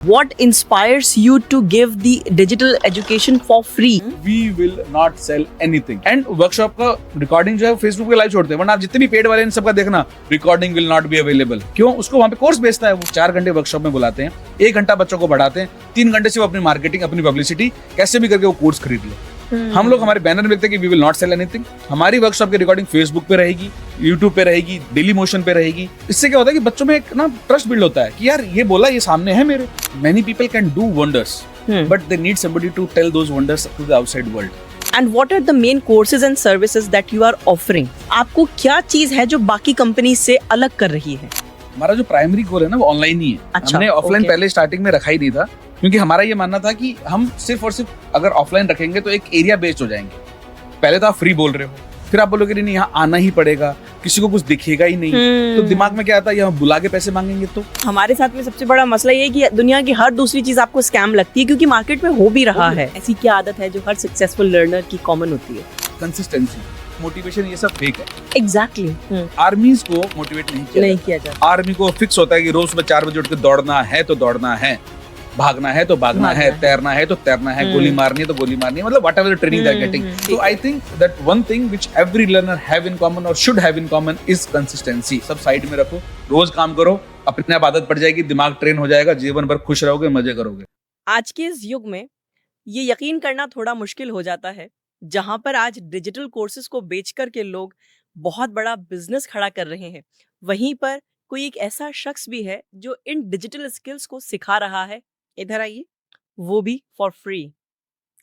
What inspires you to give the digital education for free? We will not sell anything. And workshop का recording जो है Facebook पे live छोड़ते हैं, वरना आप जितने भी पेड वाले हैं सबका देखना, recording will not be available. क्यों? उसको वहां पे कोर्स बेचता है. वो 4 घंटे वर्कशॉप में बुलाते हैं, 1 घंटा बच्चों को बढ़ाते हैं, 3 घंटे से वो अपनी मार्केटिंग, अपनी पब्लिसिटी कैसे भी करके वो कोर्स खरीद ले. हम लोग हमारे बैनर में लिखते हैं कि we will not sell anything. हमारी वर्कशॉप की रिकॉर्डिंग फेसबुक पे रहेगी, यूट्यूब पे रहेगी, डेली मोशन पे रहेगी. इससे क्या होता है कि बच्चों में एक ना ट्रस्ट बिल्ड होता है कि यार ये बोला, ये सामने है मेरे. Many people can do wonders, but they need somebody to tell those wonders to the outside world. And what are the main courses and services that you are offering? आपको क्या चीज है जो बाकी कंपनी से अलग कर रही है? हमारा जो प्राइमरी गोल है ना वो ऑनलाइन ही है. अच्छा, हमने ऑफलाइन okay. पहले स्टार्टिंग में रखा ही नहीं था, क्योंकि हमारा ये मानना था कि हम सिर्फ और सिर्फ अगर ऑफलाइन रखेंगे तो एक एरिया बेस्ड हो जाएंगे. पहले तो आप फ्री बोल रहे हो, फिर आप बोलोगे नहीं यहाँ आना ही पड़ेगा, किसी को कुछ दिखेगा ही नहीं, तो दिमाग में क्या आता है, यहाँ बुला के पैसे मांगेंगे. तो हमारे साथ में सबसे बड़ा मसला ये है कि दुनिया की हर दूसरी चीज आपको स्कैम लगती है, क्योंकि मार्केट में हो भी रहा है. ऐसी क्या आदत है जो हर सक्सेसफुल लर्नर की कॉमन होती है? कंसिस्टेंसी, मोटिवेशन, ये सब फेक है. एग्जैक्टली. आर्मीज को मोटिवेट नहीं किया जाता. आर्मी को फिक्स होता है कि रोज सुबह 4 बजे उठ के दौड़ना है तो दौड़ना है, भागना है तो भागना है, तैरना है तो तैरना है, गोली मारनी है तो गोली मारनी है, मतलब whatever the training they are getting. So I think that one thing which every learner have in common or should have in common is consistency. सब साइड में रखो, रोज काम करो, अपने आप आदत पड़ जाएगी, दिमाग ट्रेन हो जाएगा, जीवन भर खुश रहोगे, मजे करोगे. आज के इस युग में ये यकीन करना थोड़ा मुश्किल हो जाता है, जहां पर आज डिजिटल कोर्सेज को बेचकर के लोग बहुत बड़ा बिजनेस खड़ा कर रहे हैं, वहीं पर कोई एक ऐसा शख्स भी है जो इन डिजिटल स्किल्स को सिखा रहा है. इधर आइए, वो भी for free.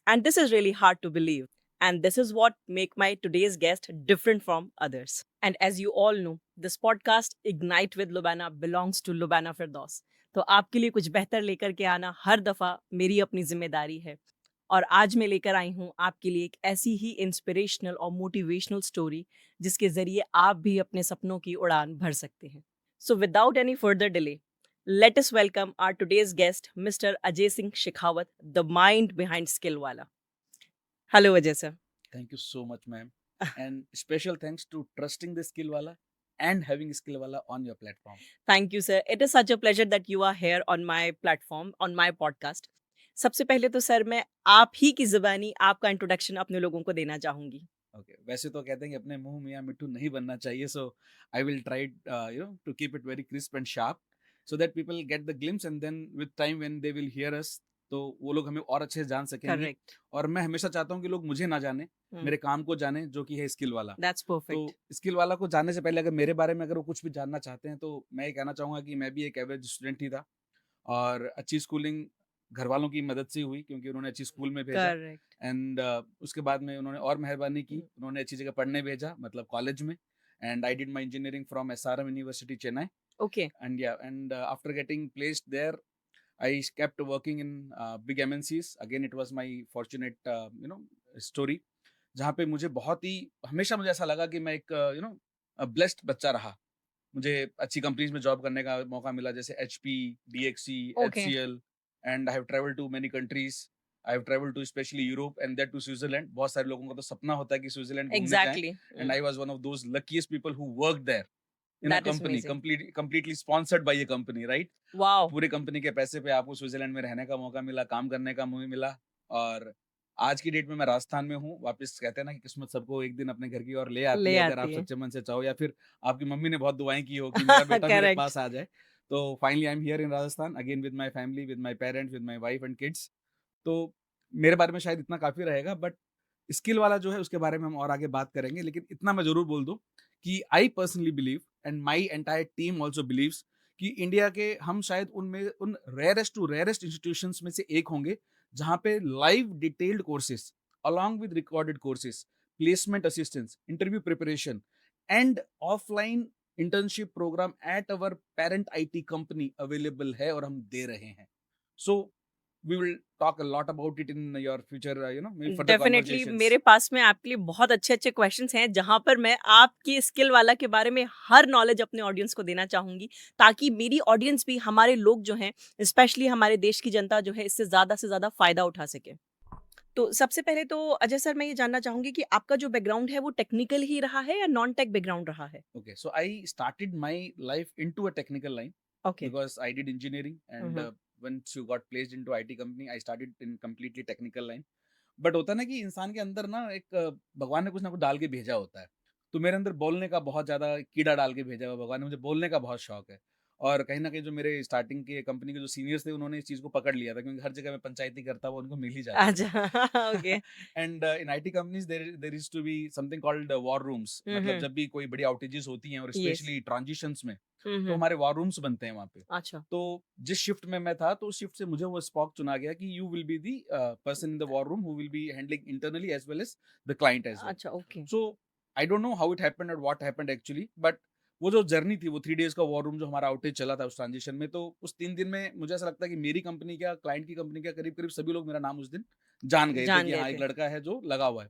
And this is really hard to believe, and this is what make my today's guest different from others. And as you all know, this podcast ignite with Lubana belongs to Lubana Firdaus. तो आपके लिए कुछ बेहतर लेकर के आना हर दफा मेरी अपनी जिम्मेदारी है. और आज मैं लेकर आई हूँ आपके लिए एक ऐसी ही इंस्पिरेशनल और मोटिवेशनल स्टोरी जिसके जरिए आप भी अपने सपनों की उड़ान भर सकते हैं. So without any further delay, let us welcome our today's guest, Mr. Ajay Singh Shekhawat, the mind behind Skillwala. Hello, Ajay sir. Thank you so much, ma'am. And special thanks to trusting the Skillwala and having Skillwala on your platform. Thank you, sir. It is such a pleasure that you are here on my platform, on my podcast. सबसे पहले तो sir मैं आप ही की ज़ुबानी आपका introduction अपने लोगों को देना चाहूंगी. Okay. वैसे तो कहते हैं कि अपने मुंह मियां मिट्ठू नहीं बनना चाहिए, so I will try to keep it very crisp and sharp, so that people get the glimpse, and then with time when they will hear us, तो वो लोग हमें और अच्छे से जान सकेंगे. Correct. और मैं हमेशा चाहता हूँ कि लोग मुझे ना जाने, मेरे काम को जाने, जो कि है स्किल वाला. That's perfect. तो स्किल वाला को जानने से पहले अगर मेरे बारे में अगर वो कुछ भी जानना चाहते हैं, तो मैं ये कहना चाहूँगा कि मैं भी एक एवरेज स्टूडेंट ही था, और अच्छी स्कूलिंग घर वालों की मदद से हुई, क्योंकि उन्होंने अच्छी स्कूल में भेजा. Correct. एंड उसके बाद में उन्होंने और मेहरबानी की, उन्होंने अच्छी जगह पढ़ने भेजा, मतलब कॉलेज में. And I did my engineering from SRM university Chennai. Okay. And after getting placed there, I kept working in big MNCs. Again, it was my fortunate story, जहाँ पे मुझे बहुत ही हमेशा मुझे ऐसा लगा कि मैं एक blessed बच्चा रहा. मुझे अच्छी कंपनीज में जॉब करने का मौका मिला, जैसे HP, DXC, Okay. HCL, and I have traveled to many countries. I have traveled to especially Europe and that to Switzerland. बहुत सारे लोगों का तो सपना होता है कि स्विट्जरलैंड घूमने जाएं. Exactly. And I was one of those luckiest people who worked there in a That is company, amazing. completely sponsored by a company, right? Wow. पूरे कंपनी के पैसे पे आपको स्विट्जरलैंड में रहने का मौका मिला, काम करने का मौका मिला. और आज की डेट में मैं राजस्थान में हूँ. वापस कहते हैं ना कि किस्मत सबको एक दिन अपने घर की ओर ले आती है, अगर आप सच्चे मन से चाहो, या फिर आपकी मम्मी ने बहुत दुआएं की हो कि मेरा बेटा मेरे Correct. पास आ जाए. तो finally I am here in Rajasthan again with my family, with my parents, with my wife and kids. तो मेरे बारे में शायद इतना काफी रहेगा, बट स्किल वाला जो है उसके बारे में हम और आगे बात करेंगे. लेकिन इतना मैं जरूर बोल दूं कि I personally believe and my entire team also believes कि इंडिया के हम शायद उन रेयरेस्ट टू रेयरेस्ट इंस्टीट्यूशंस में से एक होंगे जहां पे live detailed courses along with recorded courses, placement assistance, interview preparation, and offline internship program at our parent IT company available है और हम दे रहे हैं. So we will talk a lot about it in your future, further definitely conversations. मेरे पास में आपके लिए बहुत अच्छे अच्छे क्वेश्चंस हैं, जहां पर मैं आपके स्किल वाला के बारे में हर नॉलेज अपने ऑडियंस को देना चाहूंगी, ताकि मेरी ऑडियंस भी, हमारे लोग जो हैं, स्पेशली हमारे देश की जनता जो है, इससे से ज्यादा फायदा उठा सके. तो सबसे पहले तो अजय सर, मैं ये जानना चाहूंगी कि आपका जो बैकग्राउंड है वो टेक्निकल ही रहा है या नॉन टेक बैकग्राउंड रहा है? Okay, so I started my life into a technical line okay. because I did engineering and once you got placed into IT company, I started in completely technical line. But होता है ना कि इंसान के अंदर ना एक भगवान ने कुछ ना कुछ डाल के भेजा होता है। तो मेरे अंदर बोलने का बहुत ज़्यादा कीड़ा डाल के भेजा हुआ है भगवान ने, मुझे बोलने का बहुत शौक है। और कहीं न कहीं जो मेरे स्टार्टिंग के कंपनी के जो सीनियर्स थे उन्होंने इस चीज़ को पकड़ लिया था, क्योंकि हर जगह मैं पंचायती करता हुआ उनको मिल ही जाता था। अच्छा। Okay. And in IT companies there is to be something called war rooms, hmm, मतलब हुँ। जब भी कोई बड़ी आउटेजेस होती हैं और येस। स्पेशली ट्रांजिशंस में, हुँ, तो हुँ। हमारे वॉर रूम्स बनते हैं वहाँ पे। अच्छा, तो जिस शिफ्ट में मैं था, तो उस शिफ्ट से मुझे वो स्पॉक चुना गया कि you will be the person in the war room who will be handling internally as well as the client as well. अच्छा, okay. So I don't know how it happened और what happened actually, but वो जो journey थी, वो 3 days का war room जो हमारा outage चला था उस ट्रांजिशन में, तो उस 3 दिन में मुझे ऐसा लगता है कि मेरी कंपनी क्या, क्लाइंट की कंपनी क्या, करीब-करीब सभी लोग मेरा नाम उस दिन जान गए थे जान कि गए हाँ, एक थे। लड़का है जो लगा हुआ है।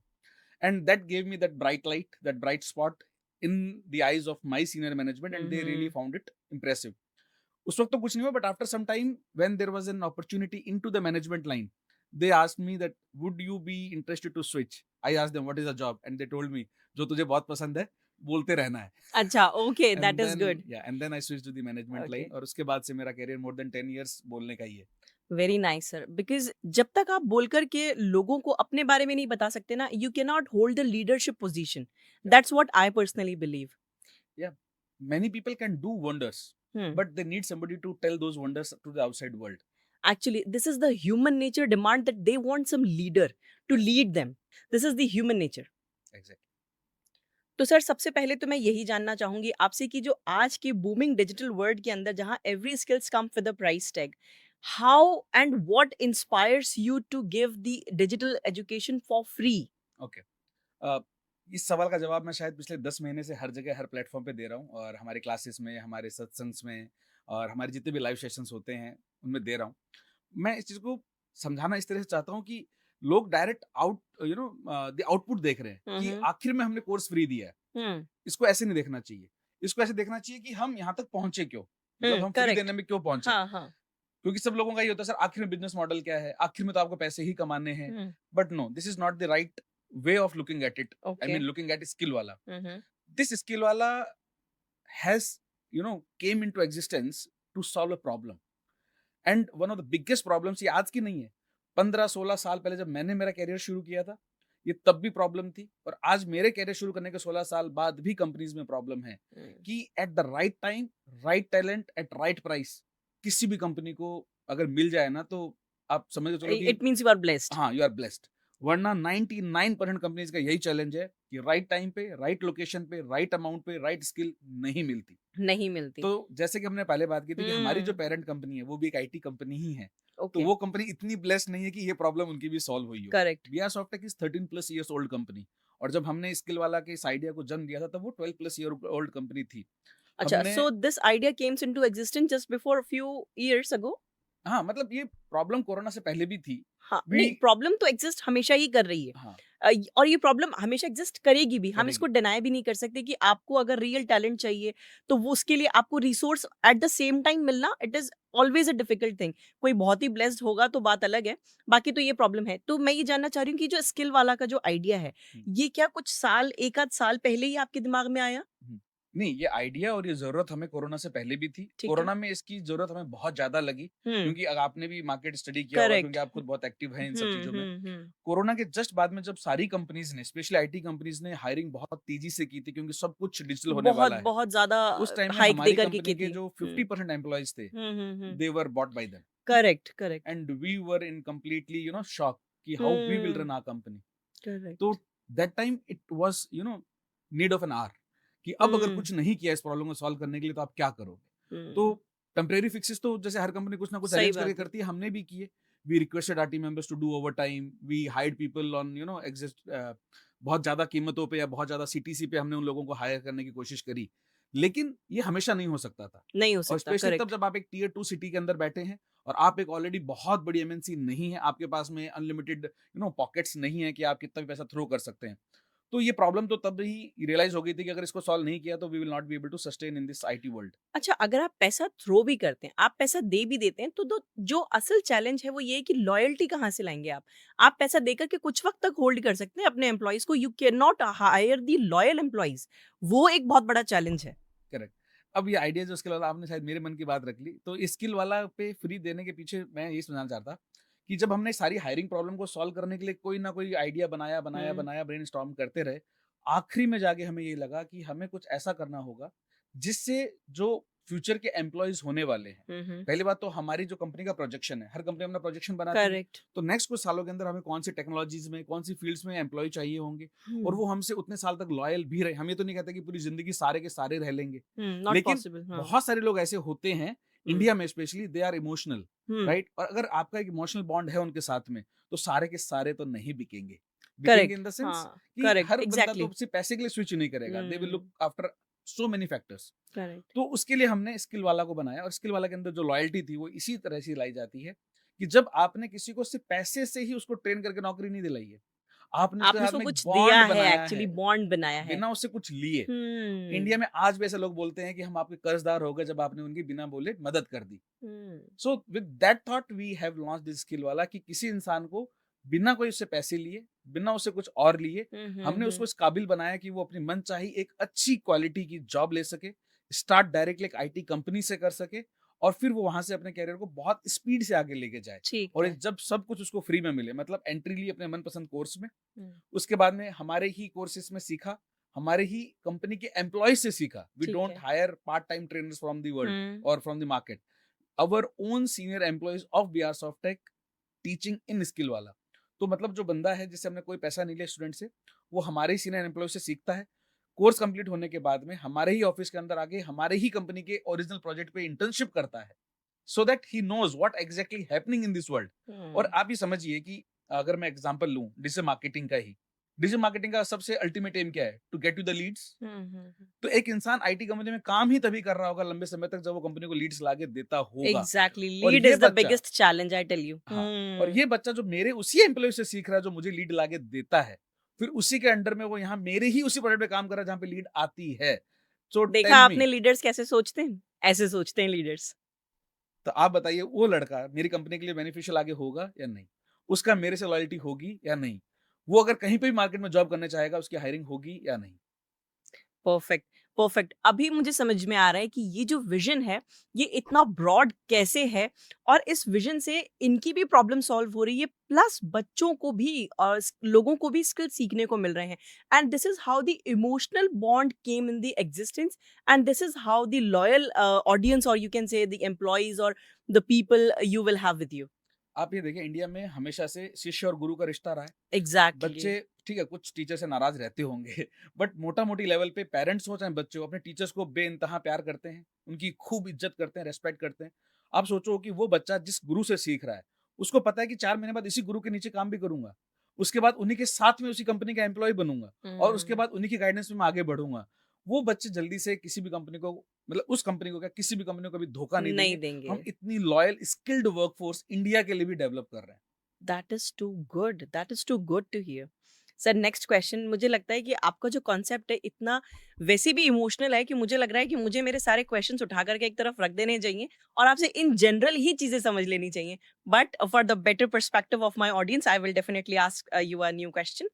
And that gave me that bright light, that bright spot in the eyes of my senior management, hmm, and they really hmm. Found it impressive. उस वक़्त तो कुछ नहीं हुआ, but after some time when there was an opportunity into the management line, they asked me that would you be interested to switch? I asked them what is the job, and they told me जो तुझे बहुत पसंद है, बोलते रहना है। अच्छा, okay, and that is then good. And then I switched to the management okay. Line, और उसके बाद से मेरा करियर मोर देन 10 इयर्स बोलने का ही है। वेरी नाइस सर, बिकॉज़ जब तक आप बोल कर के लोगों को अपने बारे में नहीं बता सकते ना, you can not hold the leadership position. That's what I personally believe. Yeah, many people can do wonders, hmm. but they need somebody to tell those wonders to the outside world. Actually, this is the human nature demand that they want some leader to lead them. This is the human nature. Exactly. तो sir सबसे पहले तो मैं यही जानना चाहूँगी आपसे कि जो आज के बूमिंग डिजिटल वर्ल्ड के अंदर जहाँ every skills come with a price tag, how and what inspires you to give the digital education for free? Okay. Uh, इस सवाल का जवाब मैं शायद पिछले 10 महीने से हर जगह, हर प्लेटफ़ॉर्म पे दे रहा हूँ, और हमारे क्लासेस में, हमारे सत्संग्स में, और हमारे जितने भी लाइव सेशंस होते हैं, उनमें दे रहा हूँ। मैं इस चीज़ को समझाना इस तरह से चाहता हूँ कि लोग डायरेक्ट द आउटपुट देख रहे हैं हुँ, कि हुँ। आखिर में हमने कोर्स फ्री दिया है। हुँ, इसको ऐसे नहीं देखना चाहिए। इसको ऐसे देखना चाहिए कि हम यहाँ तक पहुँचे क्यों? मतलब हुँ, हम फ्री देने करेक्ट। में क्यों पहुँचे? हाँ, हाँ। क्योंकि सब लोगों का ये होता है, सर आखिर में बिज़नेस मॉडल क्या है? आखिर में तो आपको पैसे ही कमाने हैं। Hmm, but no, this is not the right way of looking at it. I okay. Mean looking at skill wala. Hmm, hmm. This skill wala has came into existence to solve a problem, and one of the biggest problems, ये आज की नहीं है, 15-16 साल पहले जब मैंने मेरा करियर शुरू किया था, ये तब भी प्रॉब्लम थी, और आज मेरे करियर शुरू करने के 16 साल बाद भी कंपनीज में प्रॉब्लम है हुँ। कि at the right time, right talent at right price, किसी भी कंपनी को अगर मिल जाए ना, तो आप समझ के चलो कि it means you are blessed. हाँ, यू आर ब्लेस्ड। वरना 99% कंपनीज का यही चैलेंज है कि राइट टाइम पे, राइट लोकेशन पे, राइट अमाउंट पे, राइट स्किल नहीं मिलती। नहीं मिलती। तो जैसे कि हमने पहले बात की थी कि हमारी जो हुँ, पेरेंट कंपनी है, वो भी एक आईटी कंपनी ही है। तो ओके, वो कंपनी इतनी ब्लेस्ड नहीं है कि ये प्रॉब्लम उनकी भी सॉल्व हुई हो। Correct. We are Softtech is 13 plus years old company, और जब हमने स्किल वाला के इस आइडिया को जन्म दिया था, तब वो 12 प्लस ईयर ओल्ड कंपनी थी। अच्छा, हमने so this idea Kemps into existence just before a few years ago? हाँ, मतलब ये प्रॉब्लम कोरोना से पहले भी थी। हाँ, वी नहीं प्रॉब्लम तो एग्ज़िस्ट हमेशा ही कर रही है। हाँ, और ये प्रॉब्लम हमेशा एग्ज़िस्ट करेगी भी। हम इसको करेगी। डिनाय भी नहीं कर सकते कि आपको अगर रियल टैलेंट चाहिए, तो वो उसके लिए आपको resource at the same time मिलना it is always a difficult thing. कोई बहुत ही ब्लेस्ड होगा तो बात अलग है, बाकी तो ये प्रॉब्लम है। तो मैं ये जानना चाह रही हूँ कि जो स्किल वाला का जो आइडिया है, हुँ। ये क्या कुछ साल 1 आध साल पहले ही आपके दिमाग में आया? हुँ। नहीं, ये आइडिया और ये ज़रूरत हमें कोरोना से पहले भी थी। ठीक है। कोरोना में इसकी ज़रूरत हमें बहुत ज़्यादा लगी, हुँ, क्योंकि आपने भी मार्केट स्टडी किया होगा, करेक्ट। क्योंकि आप खुद बहुत एक्टिव हैं इन सब हुँ, चीज़ों में। हुँ, हुँ। कोरोना के जस्ट बाद में जब सारी कंपनीज़ ने, स्पेशली आईटी कंपनीज़ ने हायरिंग बहुत तेज़ी से की थी, क्योंकि सब कुछ डिजिटल होने बहुत, वाला है। बहुत ज़्यादा उस टाइम में हाइक दे हमारी कर के कंपनी की के थी। जो हुँ। 50% एम्प्लॉइज़ थे, hmm, hmm, hmm. They were bought by them, correct, correct. And we were in completely shock कि how we will hmm, run our company. तो correct. That time it was need of an hour, कि अब अगर हुँ, कुछ नहीं किया इस problem को सॉल्व करने के लिए, तो आप क्या करोगे? तो हुँ। टेम्परेरी फिक्सेस तो जैसे हर कंपनी कुछ ना कुछ सही अरेंज करके बात है। करती है, हमने भी किए। We requested our team members to do overtime, we hired people on बहुत ज़्यादा कीमतों पे या बहुत ज़्यादा सीटीसी पे हमने उन लोगों को हायर करने की कोशिश करी। लेकिन ये हमेशा नहीं हो सकता था, नहीं हो और सकता, स्पेशली तब करेक्ट। जब आप एक टियर 2 सिटी के अंदर बैठे हैं, और आप एक ऑलरेडी बहुत बड़ी एमएनसी नहीं है, आपके पास में अनलिमिटेड पॉकेट्स नहीं है कि आप कितना भी पैसा थ्रो कर सकते हैं। तो ये प्रॉब्लम तो तब ही रियलाइज़ हो गई थी कि अगर इसको सॉल्व नहीं किया, तो we will not be able to sustain in this IT world. अच्छा, अगर आप पैसा थ्रो भी करते हैं, आप पैसा दे भी देते हैं, तो दो जो असल चैलेंज है वो ये है कि लॉयल्टी कहाँ से लाएँगे आप? आप पैसा देकर के कुछ वक़्त तक होल्ड कर सकते हैं अपने एम्प्लॉइज़ को, you can not hire the loyal employees. वो एक बहुत बड़ा चैलेंज है। करेक्ट। अब ये आइडिया जो स्किल वाला आपने शायद मेरे मन की बात रख ली। तो स्किल वाला पे फ्री देने के पीछे मैं यही सुझाना चाहता कि जब हमने सारी हायरिंग प्रॉब्लम को सॉल्व करने के लिए कोई ना कोई आइडिया बनाया, बनाया, हुँ, बनाया, ब्रेनस्टॉर्म करते रहे। आखिरी में जाके हमें ये लगा कि हमें कुछ ऐसा करना होगा, जिससे जो फ्यूचर के एम्प्लॉइज़ होने वाले हैं, हुँ, हुँ। पहली बात तो हमारी जो कंपनी का प्रोजेक्शन है, हर कंपनी अपना प्रोजेक्शन बनाती है। करेक्ट। तो नेक्स्ट कुछ सालों के अंदर हमें कौन सी टेक्नोलॉजीज़ में, कौन सी फील्ड्स में एम्प्लॉयी चाहिए होंगे और हुँ, वो हमसे उतने साल तक लॉयल भी रहे। हम ये तो नहीं कहते कि पूरी ज़िंदगी सारे के सारे रह लेंगे। हुँ, नॉट लेकिन पॉसिबल हाँ। बहुत सारे लोग ऐसे होते हैं, हुँ, इंडिया में specially they are emotional, hmm, right? और अगर आपका एक इमोशनल बॉन्ड है उनके साथ में, तो सारे के सारे तो नहीं बिकेंगे। बिकेंगे करेक्ट इन द सेंस हाँ, कि करेक्ट, हर बंदा एग्ज़ैक्टली। तो सिर्फ़ पैसे के लिए स्विच नहीं करेगा। They will look hmm, after so many factors. Correct. तो उसके लिए हमने स्किल वाला को बनाया और स्किल वाला के अंदर जो लॉयल्टी थी वो इसी तरह से लाई जाती है कि जब आपने किसी को सिर्फ़ पैसे से ही उसको ट्रेन करके नौकरी नहीं दिलाई है। आपने उसके आपने साथ उसको में एक कुछ दिया बॉन्ड है बनाया एक्चुअली है, बॉन्ड बनाया है। बिना उससे कुछ लिए। इंडिया हुँ, में आज भी ऐसे लोग बोलते हैं कि हम आपके कर्ज़दार हो गए जब आपने उनकी बिना बोले मदद कर दी। Hmm, so with that thought we have launched this skill wala कि किसी इंसान को बिना कोई उससे पैसे लिए, बिना उससे कुछ और लिए, हुँ, हुँ, हमने उसको हुँ। इस काबिल बनाया कि वो अपनी मनचाही एक अच्छी क्वालिटी की जॉब ले सके, स्टार्ट डायरेक्टली एक आईटी कंपनी से कर सके और फिर वो वहाँ से अपने करियर को बहुत स्पीड से आगे लेके जाए। ठीक और है। जब सब कुछ उसको फ्री में मिले मतलब एंट्री ली अपने मनपसंद कोर्स में, हुँ, उसके बाद में हमारे ही कोर्सेज़ में सीखा, हमारे ही कंपनी के एम्प्लॉइज़ से सीखा। वी ठीक डोंट है। Hire part time trainers from the world hmm, और from the market. Our own senior employees of BR Softech teaching in skill wala. तो मतलब जो बंदा है जिससे हमने कोई पैसा नहीं लिया स्टूडेंट से, वो हमारे ही सीनियर एम्प्लॉय से सीखता है। कोर्स कंप्लीट होने के बाद में हमारे ही ऑफिस के अंदर आके हमारे ही कंपनी के ओरिजिनल प्रोजेक्ट पे इंटर्नशिप करता है, so that he knows what exactly happening in this world. और हुँ, आप ही समझिए कि अगर मैं एग्जांपल लूं डिजिटल मार्केटिंग का ही, डिजिटल मार्केटिंग का सबसे अल्टीमेट एम क्या है? To get you the leads. Hmm, hmm, hmm. तो एक इंसान आईटी कंपनी में काम ही तभी कर रहा होगा लंबे समय तक जब वो कंपनी को लीड्स लाके देता होगा। एग्ज़ैक्टली और लीड ये इज़ द बच्चा, biggest challenge I tell you. हाँ, और हुँ, ये बच्चा जो मेरे उसी एम्प्लॉयी से सीख रहा है जो मुझे लीड लाके देता है, फिर उसी के अंडर में वो यहाँ मेरे ही उसी प्रोजेक्ट पे काम कर रहा है जहाँ पे लीड आती है। सो देखा टेल मी, आपने लीडर्स कैसे सोचते हैं? ऐसे सोचते हैं लीडर्स। तो आप बताइए वो लड़का मेरी कंपनी के लिए बेनिफिशियल आगे होगा या नहीं? उसका मेरे से लॉयल्टी होगी या नहीं? वो अगर कहीं पे भी मार्केट में जॉब करना चाहेगा उसकी हायरिंग होगी या नहीं? Perfect, perfect. अभी मुझे समझ में आ रहा है कि ये जो विज़न है, ये इतना ब्रॉड कैसे है और इस विज़न से इनकी भी प्रॉब्लम सॉल्व हो रही है, प्लस बच्चों को भी और स लोगों को भी स्किल सीखने को मिल रहे हैं। And this is how the emotional bond came in the existence and this is how the loyal audience और you can say the employees और the people you will have with you. आप ये देखिए इंडिया में हमेशा से शिष्य और गुरु का रिश्ता रहा है। एग्ज़ैक्टली। बच्चे ठीक है, कुछ टीचर से नाराज़ रहते होंगे बट मोटा-मोटी लेवल पे पेरेंट्स हो चाहे बच्चे हो, अपने टीचर्स को बेइंतहा प्यार करते हैं, उनकी खूब इज़्ज़त करते हैं, रिस्पेक्ट करते हैं। आप सोचो कि वो बच्चा जिस गुरु से सीख रहा है, उसको पता है कि 4 महीने बाद इसी गुरु के नीचे काम भी करूँगा। उसके बाद उन्हीं के साथ में उसी कंपनी का एम्प्लॉयी बनूँगा और उसके हुँ, बाद उन्हीं की गाइडेंस में मैं आगे बढ़ूँगा। वो बच्चे जल्दी से किसी भी कंपनी को मतलब उस कंपनी को क्या, किसी भी कंपनी को कभी धोखा नहीं नहीं देंगे। देंगे। हम इतनी लॉयल स्किल्ड वर्कफ़ोर्स इंडिया के लिए भी डेवलप कर रहे हैं। That is too good, that is too good to hear. Sir next question मुझे लगता है कि आपका जो कॉन्सेप्ट है इतना वैसे भी इमोशनल है कि मुझे लग रहा है कि मुझे मेरे सारे क्वेश्चंस उठा करके एक तरफ रख देने चाहिए और आपसे इन जनरल ही चीज़ें समझ लेनी चाहिए। But for the better perspective of my audience I will definitely ask you a new question.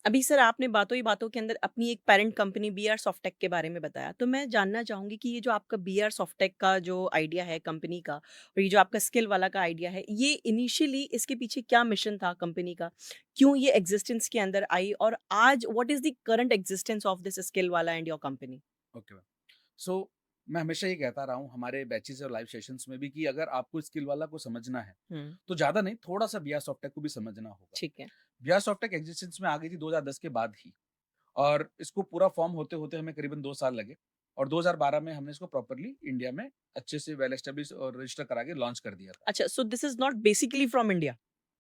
अभी सर आपने बातों ही बातों के अंदर अपनी एक पेरेंट कंपनी बीआर सॉफ्टटेक के बारे में बताया। तो मैं जानना चाहूँगी कि ये जो आपका बीआर सॉफ्टटेक का जो आइडिया है कंपनी का और ये जो आपका स्किल वाला का आइडिया है, ये इनिशियली इसके पीछे क्या मिशन था कंपनी का? क्यों ये एक्जिस्टेंस के अंदर आई और आज what is the current existence of this skill wala and your company? Okay ma'am. So मैं हमेशा ये कहता रहा हूँ हमारे बैचेज़ और लाइव सेशंस में भी कि अगर आपको स्किल वाला को समझना है, हुँ, तो ज़्यादा नहीं थोड़ा-सा बीआर सॉफ्टटेक को भी समझना होगा। ठीक है। बीआर सॉफ्टटेक एक्जिस्टेंस में आ गई थी 2010 के बाद ही और इसको पूरा फ़ॉर्म होते-होते हमें करीबन 2 साल लगे और 2012 में हमने इसको प्रॉपर्ली इंडिया में अच्छे से वेल एस्टेब्लिश और रजिस्टर करा के लॉन्च कर दिया था। अच्छा so this is not basically from India?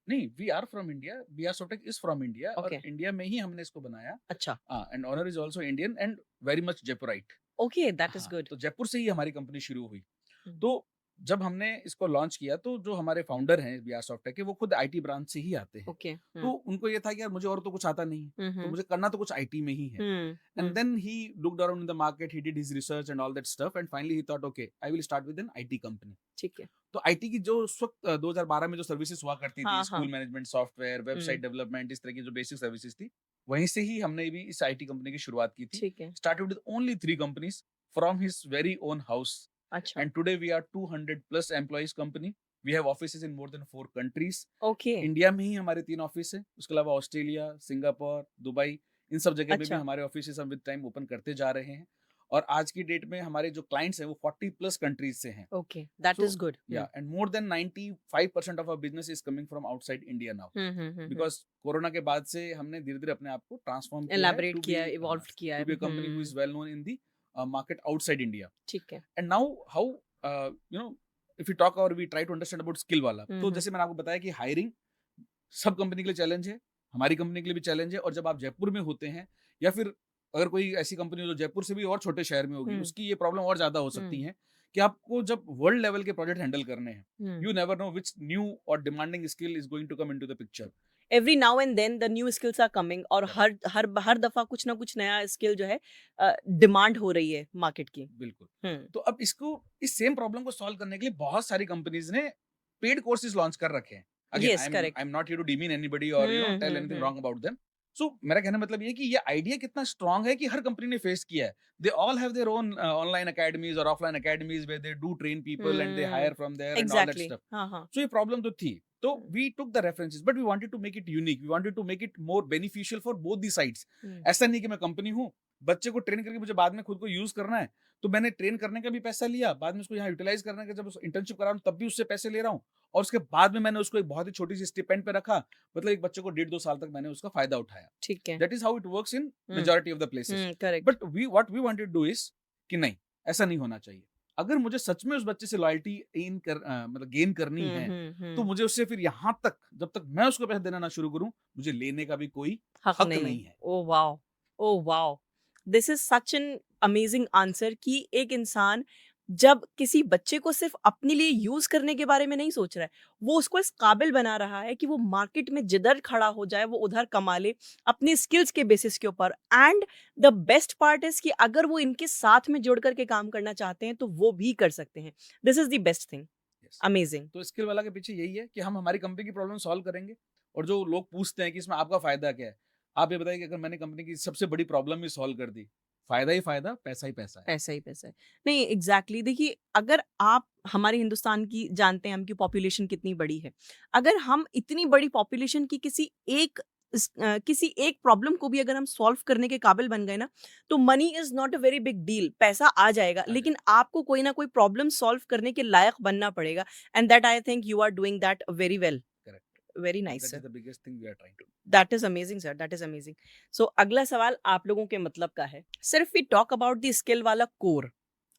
नहीं, we are from India, BR Softtech is from India और ओके, इंडिया में ही हमने इसको बनाया। अच्छा। And owner is also Indian and very much Jaipurite. Okay, that is हाँ, गुड। तो जयपुर से ही हमारी कंपनी शुरू हुई। हुँ, तो जब हमने इसको लॉन्च किया तो जो हमारे फाउंडर हैं बीआर सॉफ्टटेक के वो खुद आईटी ब्रांच से ही आते हैं। ओके। तो हुँ, उनको ये था कि यार मुझे और तो कुछ आता नहीं है, हुँ, तो हुँ, मुझे करना तो कुछ आईटी में ही है। Hmm, and hmm, then he looked around in the market, he did his research and all that stuff and finally he thought okay I will start with an IT company. ठीक है। तो IT की जो उस वक़्त 2012 में जो services हुआ करती थी, हाँ, स्कूल हाँ। मैनेजमेंट सॉफ्टवेयर, हुँ, वेबसाइट डेवलपमेंट इस तरह की जो बेसिक सर्विसेज़ थी, वहीं से ही हमने भी इस आईटी कंपनी की शुरुआत की थी। ठीक है। Started with only 3 companies from his very own house. अच्छा, And today we are 200 plus employees company. We have offices in more than 4 countries. Okay, India में ही हमारे 3 ऑफिस है, उसके अलावा ऑस्ट्रेलिया, सिंगापुर, दुबई, इन सब जगह पे भी अच्छा, हमारे ऑफिस हम विद टाइम ओपन करते जा रहे हैं। और आज की डेट में हमारे जो क्लाइंट्स हैं वो 40 प्लस कंट्रीज से हैं। Okay, that so is good. Yeah and more than 95% of our business is coming from outside India now, hmm. Because corona के बाद से हमने धीरे धीरे अपने आप को ट्रांसफॉर्म किया है एलैबोरेट किया है, इवॉल्व किया है। To be a company who is well known in the market outside India. ठीक है। And now how you know if you talk और we try to understand about skill wala, hmm, तो हुँ, जैसे मैंने आपको बताया कि हायरिंग सब कंपनी के लिए चैलेंज है, हमारी कंपनी के लिए भी चैलेंज है। और जब आप जयपुर में होते हैं या फिर अगर कोई ऐसी कंपनी हो जो जयपुर से भी और छोटे शहर में होगी, हुँ, उसकी ये प्रॉब्लम और ज़्यादा हो सकती हुँ, है कि आपको जब वर्ल्ड लेवल के प्रोजेक्ट हैंडल करने हैं, hmm. You never know which new और demanding skill is going to come into the picture. Every now and then the new skills are coming और करेक्ट, हर दफ़ा कुछ ना कुछ नया स्किल जो है डिमांड हो रही है मार्केट की। बिल्कुल। हुँ, तो अब इसको इस सेम प्रॉब्लम को सॉल्व करने के लिए बहुत सारी कंपनीज ने पेड कोर्सेज लॉन्च कर रखे हैं। Again yes I correct. Am not here to demean anybody और hmm, tell hmm, anything hmm, wrong about them. So मेरा कहने का मतलब ये है कि ये आइडिया कितना स्ट्रांग है कि हर कंपनी ने फेस किया है। They all have their own online academies और offline academies where they do train people and they hmm. Hire from there and all that exactly. Stuff. हाँ, हाँ। सो ये प्रॉब्लम तो थी। तो hmm, we took the references but we wanted to make it unique, we wanted to make it more beneficial for both the sides. Hmm, ऐसा नहीं कि मैं कंपनी हूँ, बच्चे को ट्रेन करके मुझे बाद में खुद को यूज करना है, तो मैंने ट्रेन करने का भी पैसा लिया, बाद में उसको यहाँ यूटिलाइज करने का जब इंटर्नशिप करा रहा हूँ तब भी उससे पैसे ले रहा हूँ, और उसके बाद में मैंने उसको एक बहुत ही छोटी सी स्टिपेंड पे रखा। मतलब एक बच्चे को 1.5-2 साल तक मैंने उसका फायदा उठाया। ठीक है। That is how it works in um, majority of the places. Correct. But we what we wanted to do is कि नहीं, ऐसा नहीं होना चाहिए। अगर मुझे सच में उस बच्चे से लॉयल्टी मतलब गेन करनी हुँ, है, हुँ, तो हुँ। मुझे उससे फिर यहाँ तक जब तक मैं उसको पैसे देना ना शुरू करूँ, मुझे लेने का भी कोई हक हक नहीं है। नहीं है। Oh wow! Oh wow! This is such an amazing answer कि एक इंसान जब किसी बच्चे को सिर्फ़ अपने लिए यूज़ करने के बारे में नहीं सोच रहा है, वो उसको इस काबिल बना रहा है कि वो मार्केट में जिधर खड़ा हो जाए, वो उधर कमा ले, अपनी स्किल्स के बेसिस के ऊपर and the best part is कि अगर वो इनके साथ में जुड़ कर के काम करना चाहते हैं, तो वो भी कर सकते हैं। This is the best thing. Yes. Amazing. तो स्किल वाला के पीछे यही है कि हम हमारी कंपनी की प्रॉब्लम सॉल्व करेंगे। और जो लोग पूछते हैं कि इसमें आपका फायदा क्या है, आप ये बताइए कि अगर मैंने कंपनी की सबसे बड़ी प्रॉब्लम ही सॉल्व कर दी, फायदा ही फायदा, पैसा ही पैसा है। पैसा ही पैसा है। नहीं एग्ज़ैक्टली देखिए अगर आप हमारे हिंदुस्तान की जानते हैं हम की पॉपुलेशन कितनी बड़ी है। अगर हम इतनी बड़ी पॉपुलेशन की किसी एक प्रॉब्लम को भी अगर हम सॉल्व करने के काबिल बन गए ना, तो money is not a very big deal पैसा आ जाएगा, आ लेकिन जाएगा। आपको कोई ना कोई प्रॉब्लम सॉल्व करने के लायक बनना पड़ेगा and that I think you are doing that very well. Correct. Very and nice that sir. Is the biggest thing we are trying to do. That is amazing sir, that is amazing. So अगला सवाल आप लोगों के मतलब का है। Sir if we talk about the skill wala core,